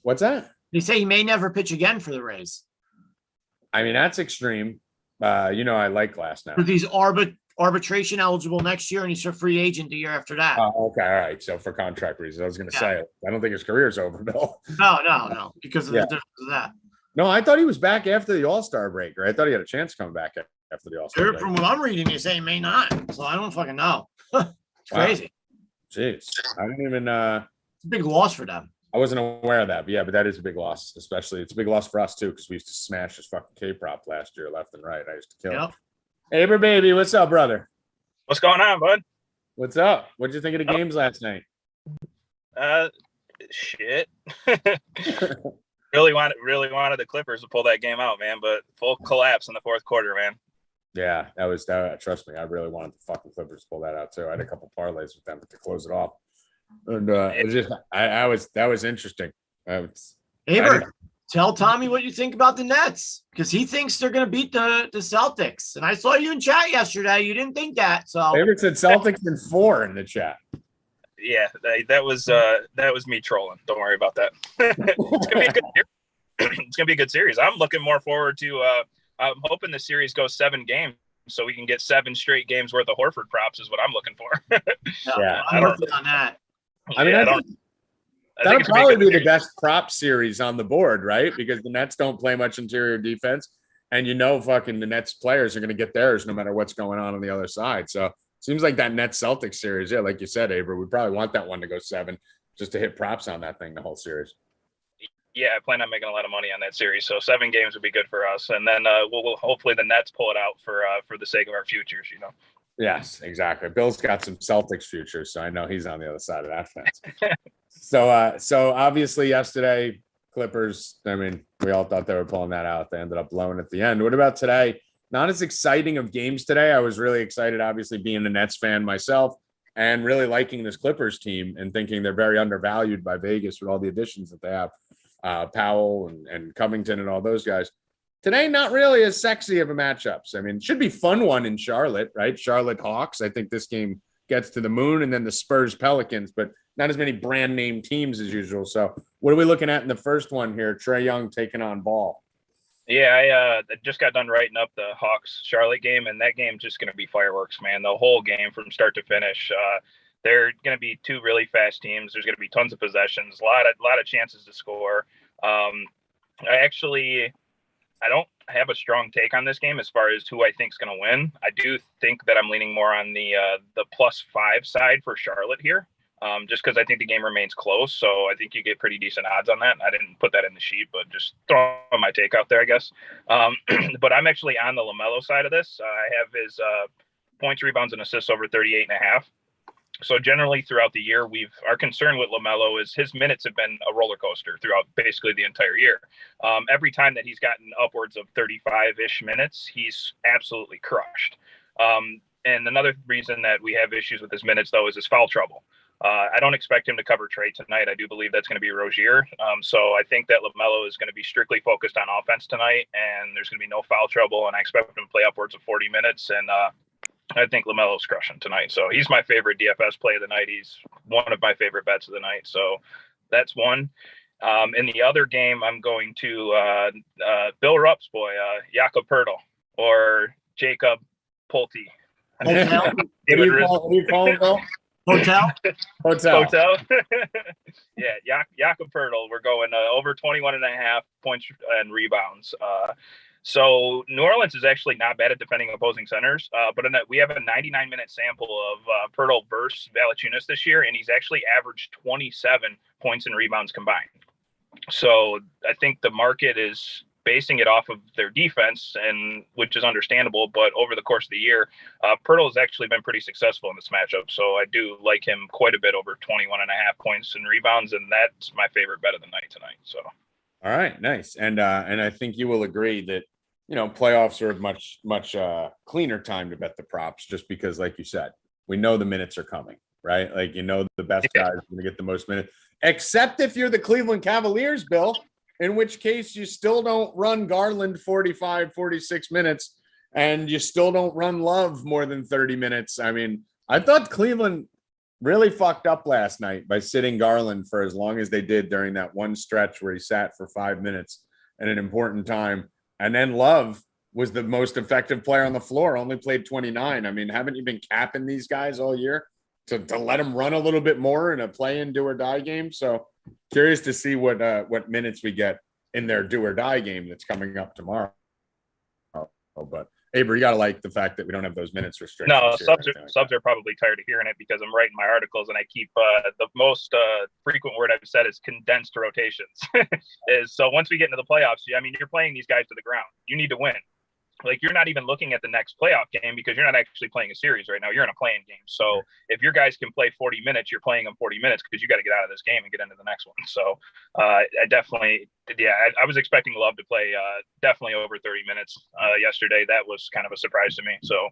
What's that? They say he may never pitch again for the Rays. That's extreme. I like Glass now. For these arbitration eligible next year, and he's a free agent the year after that. Oh, okay. All right. So for contract reasons, I was going to say, I don't think his career's over, Bill. No. Because of that. No, I thought he was back after the All-Star break, or I thought he had a chance to come back after the All-Star break. From what I'm reading, they say he may not. So I don't fucking know. It's crazy. Jeez. I didn't even it's a big loss for them. I wasn't aware of that, but but that is a big loss. Especially it's a big loss for us too, because we used to smash his fucking K-prop last year, left and right. I used to kill him. Aber baby, what's up, brother? What's going on, bud? What'd you think of the games last night? Shit. really wanted the Clippers to pull that game out, man, but full collapse in the fourth quarter, man. Yeah, that was that. Trust me, I really wanted the fucking Clippers to pull that out too. I had a couple parlays with them to close it off, and it just that was interesting. Aber, tell Tommy what you think about the Nets, because he thinks they're going to beat the Celtics. And I saw you in chat yesterday. You didn't think that. So Aber said Celtics in 4 in the chat. Yeah, that was me trolling. Don't worry about that. It's gonna be a good year. it's gonna be a good series. I'm looking more forward to. I'm hoping the series goes 7 games, so we can get 7 straight games worth of Horford props. Is what I'm looking for. Yeah, I'm working on that. I mean, Yeah, I think that'll probably be the best prop series on the board, right? Because the Nets don't play much interior defense, and fucking the Nets players are going to get theirs no matter what's going on the other side. So seems like that Nets Celtics series, yeah, like you said, Avery, we probably want that one to go 7 just to hit props on that thing the whole series. Yeah, I plan on making a lot of money on that series, so 7 games would be good for us, and then we'll hopefully the Nets pull it out for the sake of our futures, Yes, exactly. Bill's got some Celtics futures, so I know he's on the other side of that fence. So obviously yesterday, Clippers, I mean, we all thought they were pulling that out. They ended up blowing at the end. What about today? Not as exciting of games today. I was really excited, obviously, being a Nets fan myself and really liking this Clippers team and thinking they're very undervalued by Vegas with all the additions that they have. Powell and Covington and all those guys. Today, not really as sexy of a matchups. I mean, it should be fun one in Charlotte, right? Charlotte Hawks. I think this game gets to the moon, and then the Spurs Pelicans, but not as many brand name teams as usual. So what are we looking at in the first one here? Trae Young taking on Ball. Yeah, I just got done writing up the Hawks Charlotte game, and that game's just going to be fireworks, man. The whole game from start to finish. They're going to be 2 really fast teams. There's going to be tons of possessions, a lot of chances to score. I don't have a strong take on this game as far as who I think is going to win. I do think that I'm leaning more on the +5 side for Charlotte here, just because I think the game remains close. So I think you get pretty decent odds on that. I didn't put that in the sheet, but just throwing my take out there, I guess. But I'm actually on the LaMelo side of this. I have his points, rebounds, and assists over 38.5. So generally throughout the year, our concern with LaMelo is his minutes have been a roller coaster throughout basically the entire year. Every time that he's gotten upwards of 35-ish minutes, he's absolutely crushed. And another reason that we have issues with his minutes, though, is his foul trouble. I don't expect him to cover Trae tonight. I do believe that's going to be Rozier. So I think that LaMelo is going to be strictly focused on offense tonight, and there's going to be no foul trouble, and I expect him to play upwards of 40 minutes, and I think LaMelo's crushing tonight. So he's my favorite DFS play of the night. He's one of my favorite bets of the night. So that's one. In the other game, I'm going to Bill Rupp's boy, Jakob Pertl, or Jacob Pulte. Hotel? What do you call him, Bill? Hotel? Hotel. Yeah, Jakob Pertl. We're going over 21.5 points and rebounds. So New Orleans is actually not bad at defending opposing centers, but we have a 99-minute sample of Pertl versus Valanciunas this year, and he's actually averaged 27 points and rebounds combined. So I think the market is basing it off of their defense, and which is understandable. But over the course of the year, Pertl has actually been pretty successful in this matchup. So I do like him quite a bit over 21.5 points and rebounds, and that's my favorite bet of the night tonight. So. All right, nice. And I think you will agree that playoffs are a much cleaner time to bet the props, just because, like you said, we know the minutes are coming, right? Like, the best guys are going to get the most minutes, except if you're the Cleveland Cavaliers, Bill, in which case you still don't run Garland 45, 46 minutes, and you still don't run Love more than 30 minutes. I mean, I thought Cleveland really fucked up last night by sitting Garland for as long as they did during that one stretch where he sat for 5 minutes at an important time. And then Love was the most effective player on the floor, only played 29. I mean, haven't you been capping these guys all year to let them run a little bit more in a play-in do-or-die game? So curious to see what minutes we get in their do-or-die game that's coming up tomorrow. But, Avery, you got to like the fact that we don't have those minutes restrictions. No, subs are probably tired of hearing it because I'm writing my articles and I keep the most frequent word I've said is condensed rotations. So once we get into the playoffs, I mean, you're playing these guys to the ground. You need to win. Like, you're not even looking at the next playoff game because you're not actually playing a series right now. You're in a play-in game. So if your guys can play 40 minutes, you're playing them 40 minutes because you got to get out of this game and get into the next one. So I definitely, I was expecting Love to play definitely over 30 minutes yesterday. That was kind of a surprise to me. So,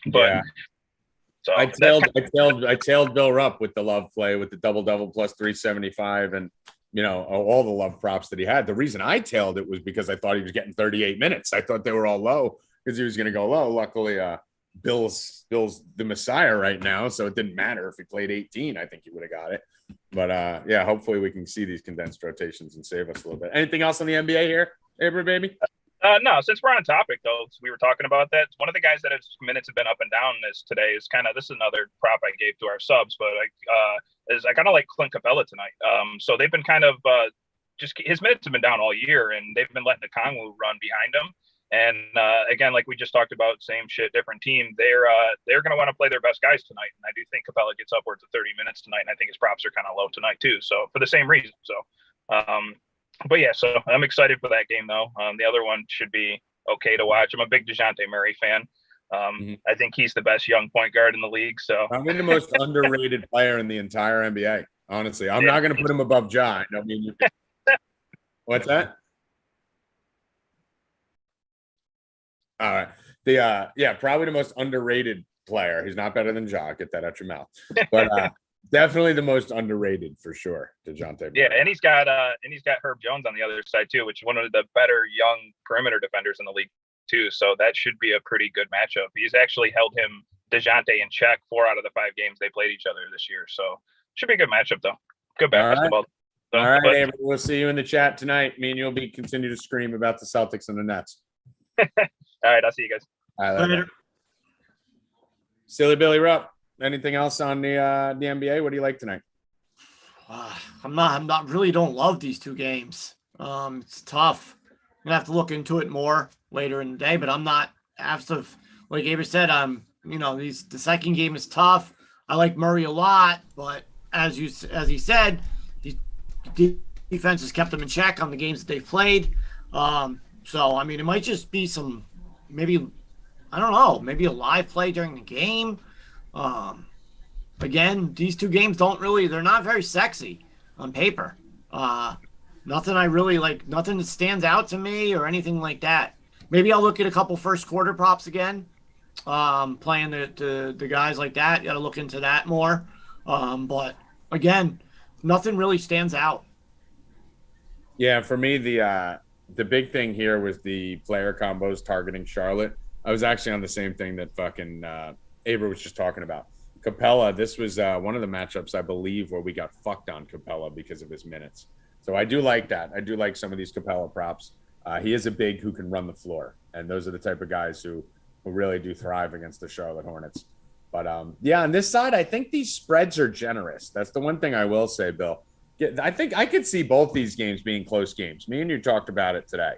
but yeah. So I tailed Bill Rupp with the Love play with the double plus 375 and all the Love props that he had. The reason I tailed it was because I thought he was getting 38 minutes. I thought they were all low because he was going to go low. Luckily, Bill's the Messiah right now, so it didn't matter if he played 18. I think he would have got it. But yeah, hopefully we can see these condensed rotations and save us a little bit. Anything else on the NBA here, Abra baby? No, since we're on topic though, we were talking about that. One of the guys that his minutes have been up and down this is another prop I gave to our subs, but I kind of like Clint Capella tonight. So they've been kind of just his minutes have been down all year, and they've been letting the Kongwu run behind him. And again, like we just talked about, same shit, different team. They're going to want to play their best guys tonight, and I do think Capella gets upwards of 30 minutes tonight, and I think his props are kind of low tonight too. So for the same reason. So, but yeah, so I'm excited for that game though. The other one should be okay to watch. I'm a big DeJounte Murray fan. I think he's the best young point guard in the league. So probably the most underrated player in the entire NBA. Honestly, I'm not going to put him above Ja. I mean, what's that? All right. Probably the most underrated player. He's not better than Ja. Get that out your mouth. But definitely the most underrated for sure. DeJounte Murray. Yeah, and he's got Herb Jones on the other side too, which is one of the better young perimeter defenders in the league too. So that should be a pretty good matchup. He's actually held DeJounte in check 4 out of the 5 games they played each other this year. So should be a good matchup though. Good basketball. All right, Avery, we'll see you in the chat tonight. Me and you'll continue to scream about the Celtics and the Nets. All right, I'll see you guys. All right, later. Silly Billy Rupp. Anything else on the NBA? What do you like tonight? I'm not really don't love these 2 games. It's tough. I'm gonna have to look into it more later in the day, but I'm not after like Avery said, the second game is tough. I like Murray a lot, but as he said, the defense has kept them in check on the games that they've played. So I mean, it might just be maybe a live play during the game. Again, these 2 games they're not very sexy on paper. Nothing I really like, nothing that stands out to me or anything like that. Maybe I'll look at a couple first quarter props again. Playing the guys like that. Got to look into that more. But again, nothing really stands out. Yeah, for me, the big thing here was the player combos targeting Charlotte. I was actually on the same thing that fucking Abra was just talking about. Capella, this was one of the matchups, I believe, where we got fucked on Capella because of his minutes. So I do like that. I do like some of these Capella props. He is a big who can run the floor, and those are the type of guys who really do thrive against the Charlotte Hornets. But, yeah, on this side, I think these spreads are generous. That's the one thing I will say, Bill. I think I could see both these games being close games. Me and you talked about it today.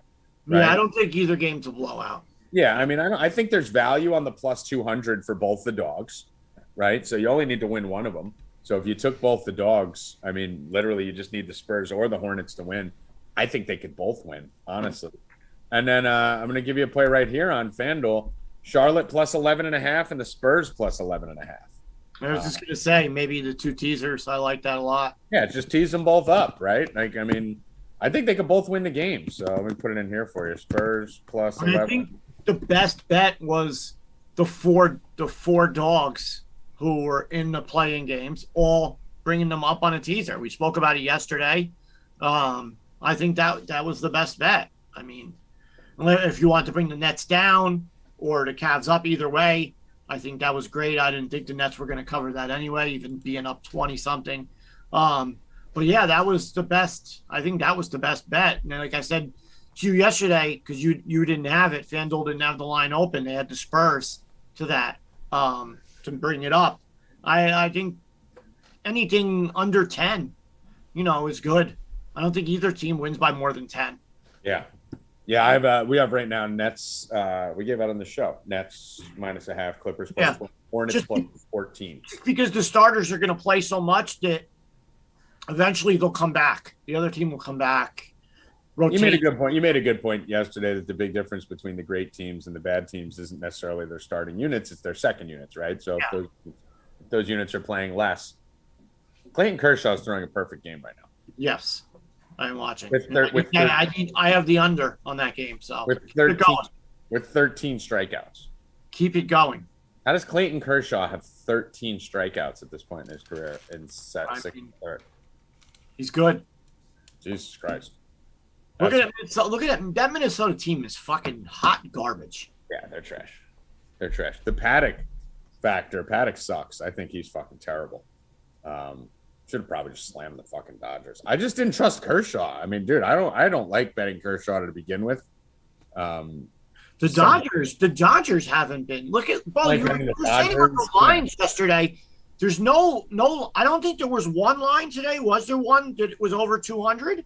Right? Yeah, I don't think either game's a blowout. Yeah, I mean, I think there's value on the plus 200 for both the dogs, right? So you only need to win one of them. So if you took both the dogs, I mean, literally you just need the Spurs or the Hornets to win. I think they could both win, honestly. And then I'm going to give you a play right here on FanDuel. Charlotte plus 11.5 and the Spurs plus 11.5. I was just going to say, maybe the 2 teasers. I like that a lot. Yeah, just tease them both up, right? Like, I mean, I think they could both win the game. So let me put it in here for you. Spurs plus 11. I think the best bet was the four dogs who were in the playing games, all bringing them up on a teaser. We spoke about it yesterday. I think that was the best bet. I mean, if you want to bring the Nets down or the Cavs up, either way, I think that was great. I didn't think the Nets were going to cover that anyway, even being up 20-something. But yeah, that was the best. I think that was the best bet. And like I said to you yesterday, because you didn't have it, FanDuel didn't have the line open. They had the Spurs to that to bring it up. I think anything under 10, is good. I don't think either team wins by more than 10. Yeah. Yeah, we have right now Nets. We gave out on the show. Nets -0.5, Clippers plus 4, Hornets plus 14. Because the starters are going to play so much that eventually they'll come back. The other team will come back. Rotate. You made a good point yesterday that the big difference between the great teams and the bad teams isn't necessarily their starting units; it's their second units, right? So if those units are playing less, Clayton Kershaw is throwing a perfect game right now. Yes. I'm watching. I have the under on that game. So with 13 strikeouts. Keep it going. How does Clayton Kershaw have 13 strikeouts at this point in his career in second and third? He's good. Jesus Christ. Look at it. That Minnesota team is fucking hot garbage. Yeah, they're trash. They're trash. The Paddock factor. Paddock sucks. I think he's fucking terrible. Should have probably just slammed the fucking Dodgers. I just didn't trust Kershaw. I mean, dude, I don't like betting Kershaw to begin with. The Dodgers haven't been. Look at Bo. Like You were the saying about the Dodgers, lines yesterday. There's no. I don't think there was one line today. Was there one that was over 200?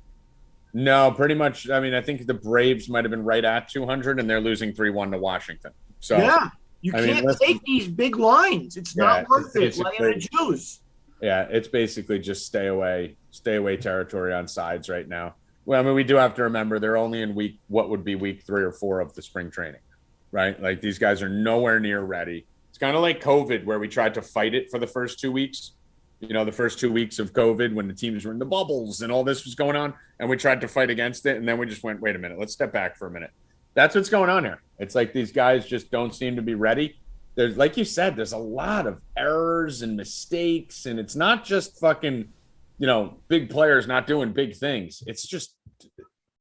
No, pretty much. I mean, I think the Braves might have been right at 200, and they're losing 3-1 to Washington. So yeah, you I mean, can't take these big lines. It's not worth it. Laying the juice. Yeah, it's basically just stay away territory on sides right now. Well, I mean, we do have to remember they're only in what would be week 3 or 4 of the spring training, right? Like these guys are nowhere near ready. It's kind of like COVID where we tried to fight it for the first 2 weeks. You know, the first 2 weeks of COVID when the teams were in the bubbles and all this was going on, and we tried to fight against it, and then we just went, wait a minute, let's step back for a minute. That's what's going on here. It's like these guys just don't seem to be ready. There's, like you said, there's a lot of errors and mistakes, and it's not just fucking, big players not doing big things. It's just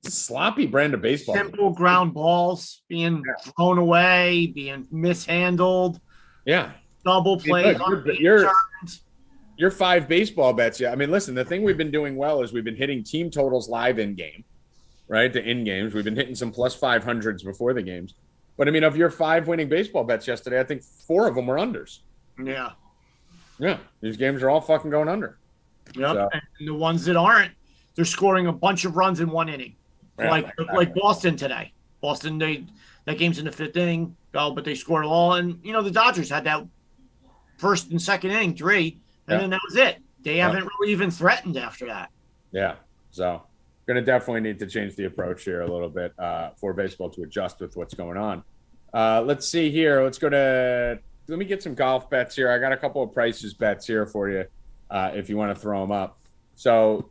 sloppy brand of baseball. Simple ground balls being thrown away, being mishandled. Yeah. Double plays on your 5 baseball bets. Yeah. I mean, listen, the thing we've been doing well is we've been hitting team totals live in game, right? The in games. We've been hitting some plus 500s before the games. But I mean, of your 5 winning baseball bets yesterday, I think 4 of them were unders. Yeah. Yeah. These games are all fucking going under. Yep. So. And the ones that aren't, they're scoring a bunch of runs in 1 inning. Yeah, like Boston today. Boston, that game's in the 5th inning, but they scored all. And, the Dodgers had that first and second inning, 3, and then that was it. They haven't really even threatened after that. Yeah. So going to definitely need to change the approach here a little bit for baseball to adjust with what's going on. Let's see here. Let me get some golf bets here. I got a couple of prices bets here for you if you want to throw them up. So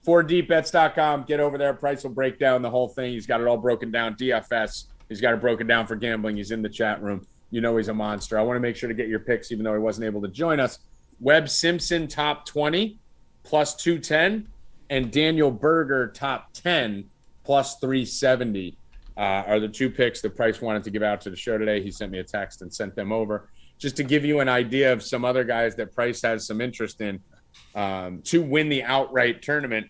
4deepbets.com, get over there. Price will break down the whole thing. He's got it all broken down. DFS, he's got it broken down for gambling. He's in the chat room. You know he's a monster. I want to make sure to get your picks, even though he wasn't able to join us. Webb Simpson, top 20, plus 210. And Daniel Berger, top 10, plus 370 are the 2 picks that Price wanted to give out to the show today. He sent me a text and sent them over. Just to give you an idea of some other guys that Price has some interest in to win the outright tournament.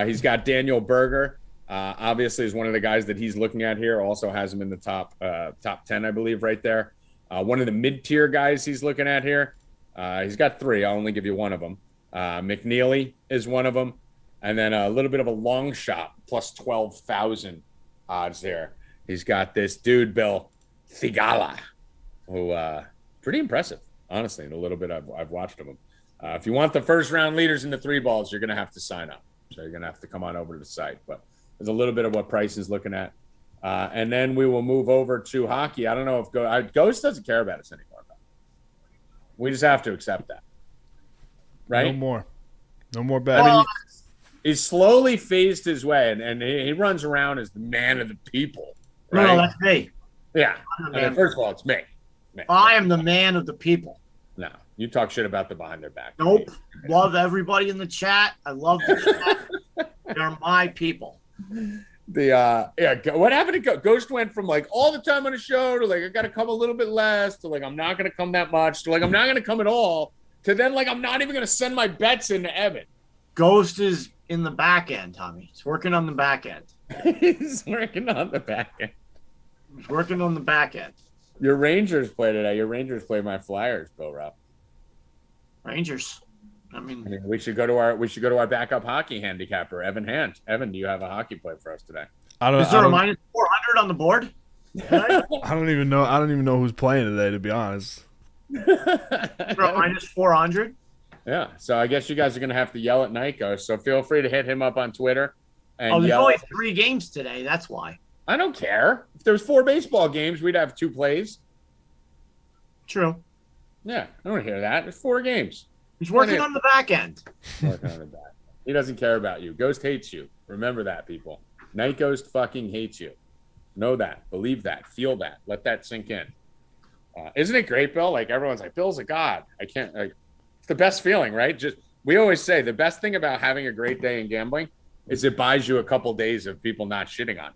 He's got Daniel Berger, obviously is one of the guys that he's looking at here. Also has him in the top 10, I believe, right there. One of the mid-tier guys he's looking at here. He's got 3. I'll only give you one of them. McNeely is one of them. And then a little bit of a long shot, plus 12,000 odds there. He's got this dude, Bill Thigala, who pretty impressive, honestly, in a little bit I've watched of him. If you want the first round leaders in the 3 balls, you're going to have to sign up. So you're going to have to come on over to the site. But there's a little bit of what Price is looking at. And then we will move over to hockey. I don't know if Ghost doesn't care about us anymore. We just have to accept that. Right? No more betting. I mean, he's slowly phased his way, and he runs around as the man of the people. Right? No, that's me. Yeah. First of all, it's me. I am the man of the people. No, you talk shit about the behind their back. Nope. Love everybody in the chat. I love the chat. They're my people. What happened to Ghost went from like all the time on the show to like I got to come a little bit less to like I'm not going to come that much to like I'm not going to come at all to then like I'm not even going to send my bets into Evan. Ghost is in the back end, Tommy. He's working on the back end. He's working on the back end. He's working on the back end. Your Rangers play today. Your Rangers play my Flyers, Bill Rupp. Rangers. I mean, we should go to our backup hockey handicapper, Evan Hand. Evan, do you have a hockey play for us today? Is there a minus 400 on the board? I don't even know who's playing today, to be honest. Is there a minus 400? Yeah. So I guess you guys are going to have to yell at Nyko. So feel free to hit him up on Twitter. And there's only 3 games today. That's why. I don't care. If there was 4 baseball games, we'd have 2 plays. True. Yeah. I don't hear that. There's 4 games. He's working on the back end. He doesn't care about you. Ghost hates you. Remember that, people. Night Ghost fucking hates you. Know that. Believe that. Feel that. Let that sink in. Isn't it great, Bill? Like everyone's like, Bill's a god. I can't. It's the best feeling, right? We always say the best thing about having a great day in gambling is it buys you a couple days of people not shitting on.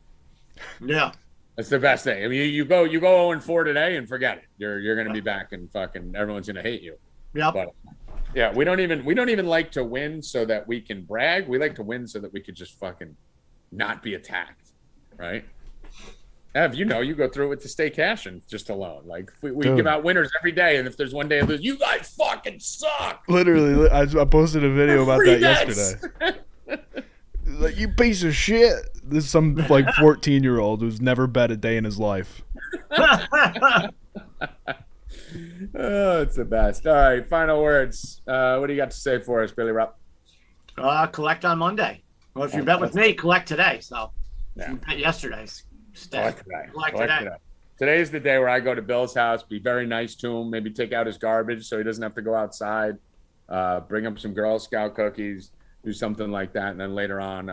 Yeah. That's the best thing. I mean, you go 0-4 today and forget it. You're going to be back and fucking everyone's going to hate you. Yep. But yeah, we don't even like to win so that we can brag. We like to win so that we could just fucking not be attacked, right? Ev, you go through it with the Stay Cashin just alone. Like we give out winners every day, and if there's one day I lose, you guys fucking suck. Literally, I posted a video about Free that bets. yesterday. Like, you piece of shit. This is some like 14-year-old who's never bet a day in his life. Oh, it's the best. All right, final words. What do you got to say for us, Billy Rob? Collect on Monday. Well, if you bet with me, collect today. So Yeah. you bet yesterday's. Collect today. Collect today. Today's the day where I go to Bill's house, be very nice to him, maybe take out his garbage so he doesn't have to go outside, bring him some Girl Scout cookies, do something like that, and then later on,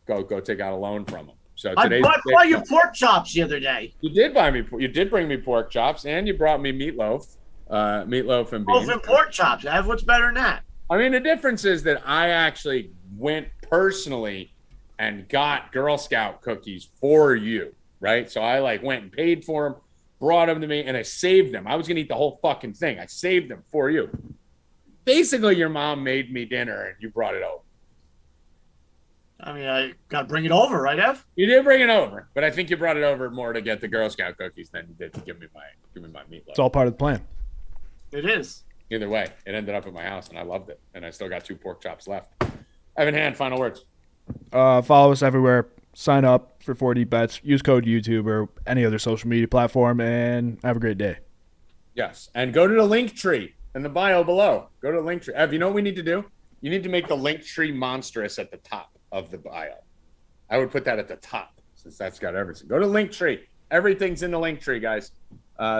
go take out a loan from him. So I bought you pork chops the other day. You did bring me pork chops, and you brought me meatloaf and beans. Loaf and pork chops. What's better than that? I mean, the difference is that I actually went personally and got Girl Scout cookies for you, right? So I went and paid for them, brought them to me, and I saved them. I was gonna eat the whole fucking thing. I saved them for you. Basically, your mom made me dinner and you brought it over. I mean, I got to bring it over, right, Ev? You did bring it over, but I think you brought it over more to get the Girl Scout cookies than you did to give me my meatloaf. It's all part of the plan. It is. Either way, it ended up at my house and I loved it, and I still got 2 pork chops left. Evan Hand, final words. Follow us everywhere. Sign up for 4D bets. Use code YouTube or any other social media platform, and have a great day. Yes, and go to the link tree in the bio below. Go to the link tree. Ev, you know what we need to do? You need to make the link tree monstrous at the top of the bio. I would put that at the top since that's got everything. Go to link tree. Everything's in the link tree, guys.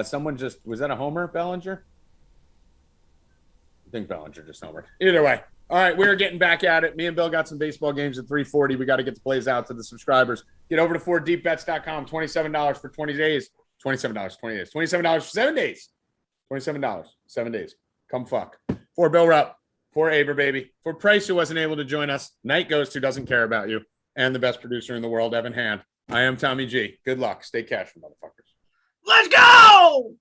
Someone was that a homer, Bellinger? I think Bellinger just homered. Either way. All right, we're getting back at it. Me and Bill got some baseball games at 3:40. We got to get the plays out to the subscribers. Get over to 4deepbets.com. $27 for 20 days. $27, 20 days. $27 for 7 days. $27, 7 days. Come fuck. For Bill Rupp. For Aber Baby. For Price, who wasn't able to join us. Night Ghost, who doesn't care about you. And the best producer in the world, Evan Hand. I am Tommy G. Good luck. Stay cashin', motherfuckers. Let's go!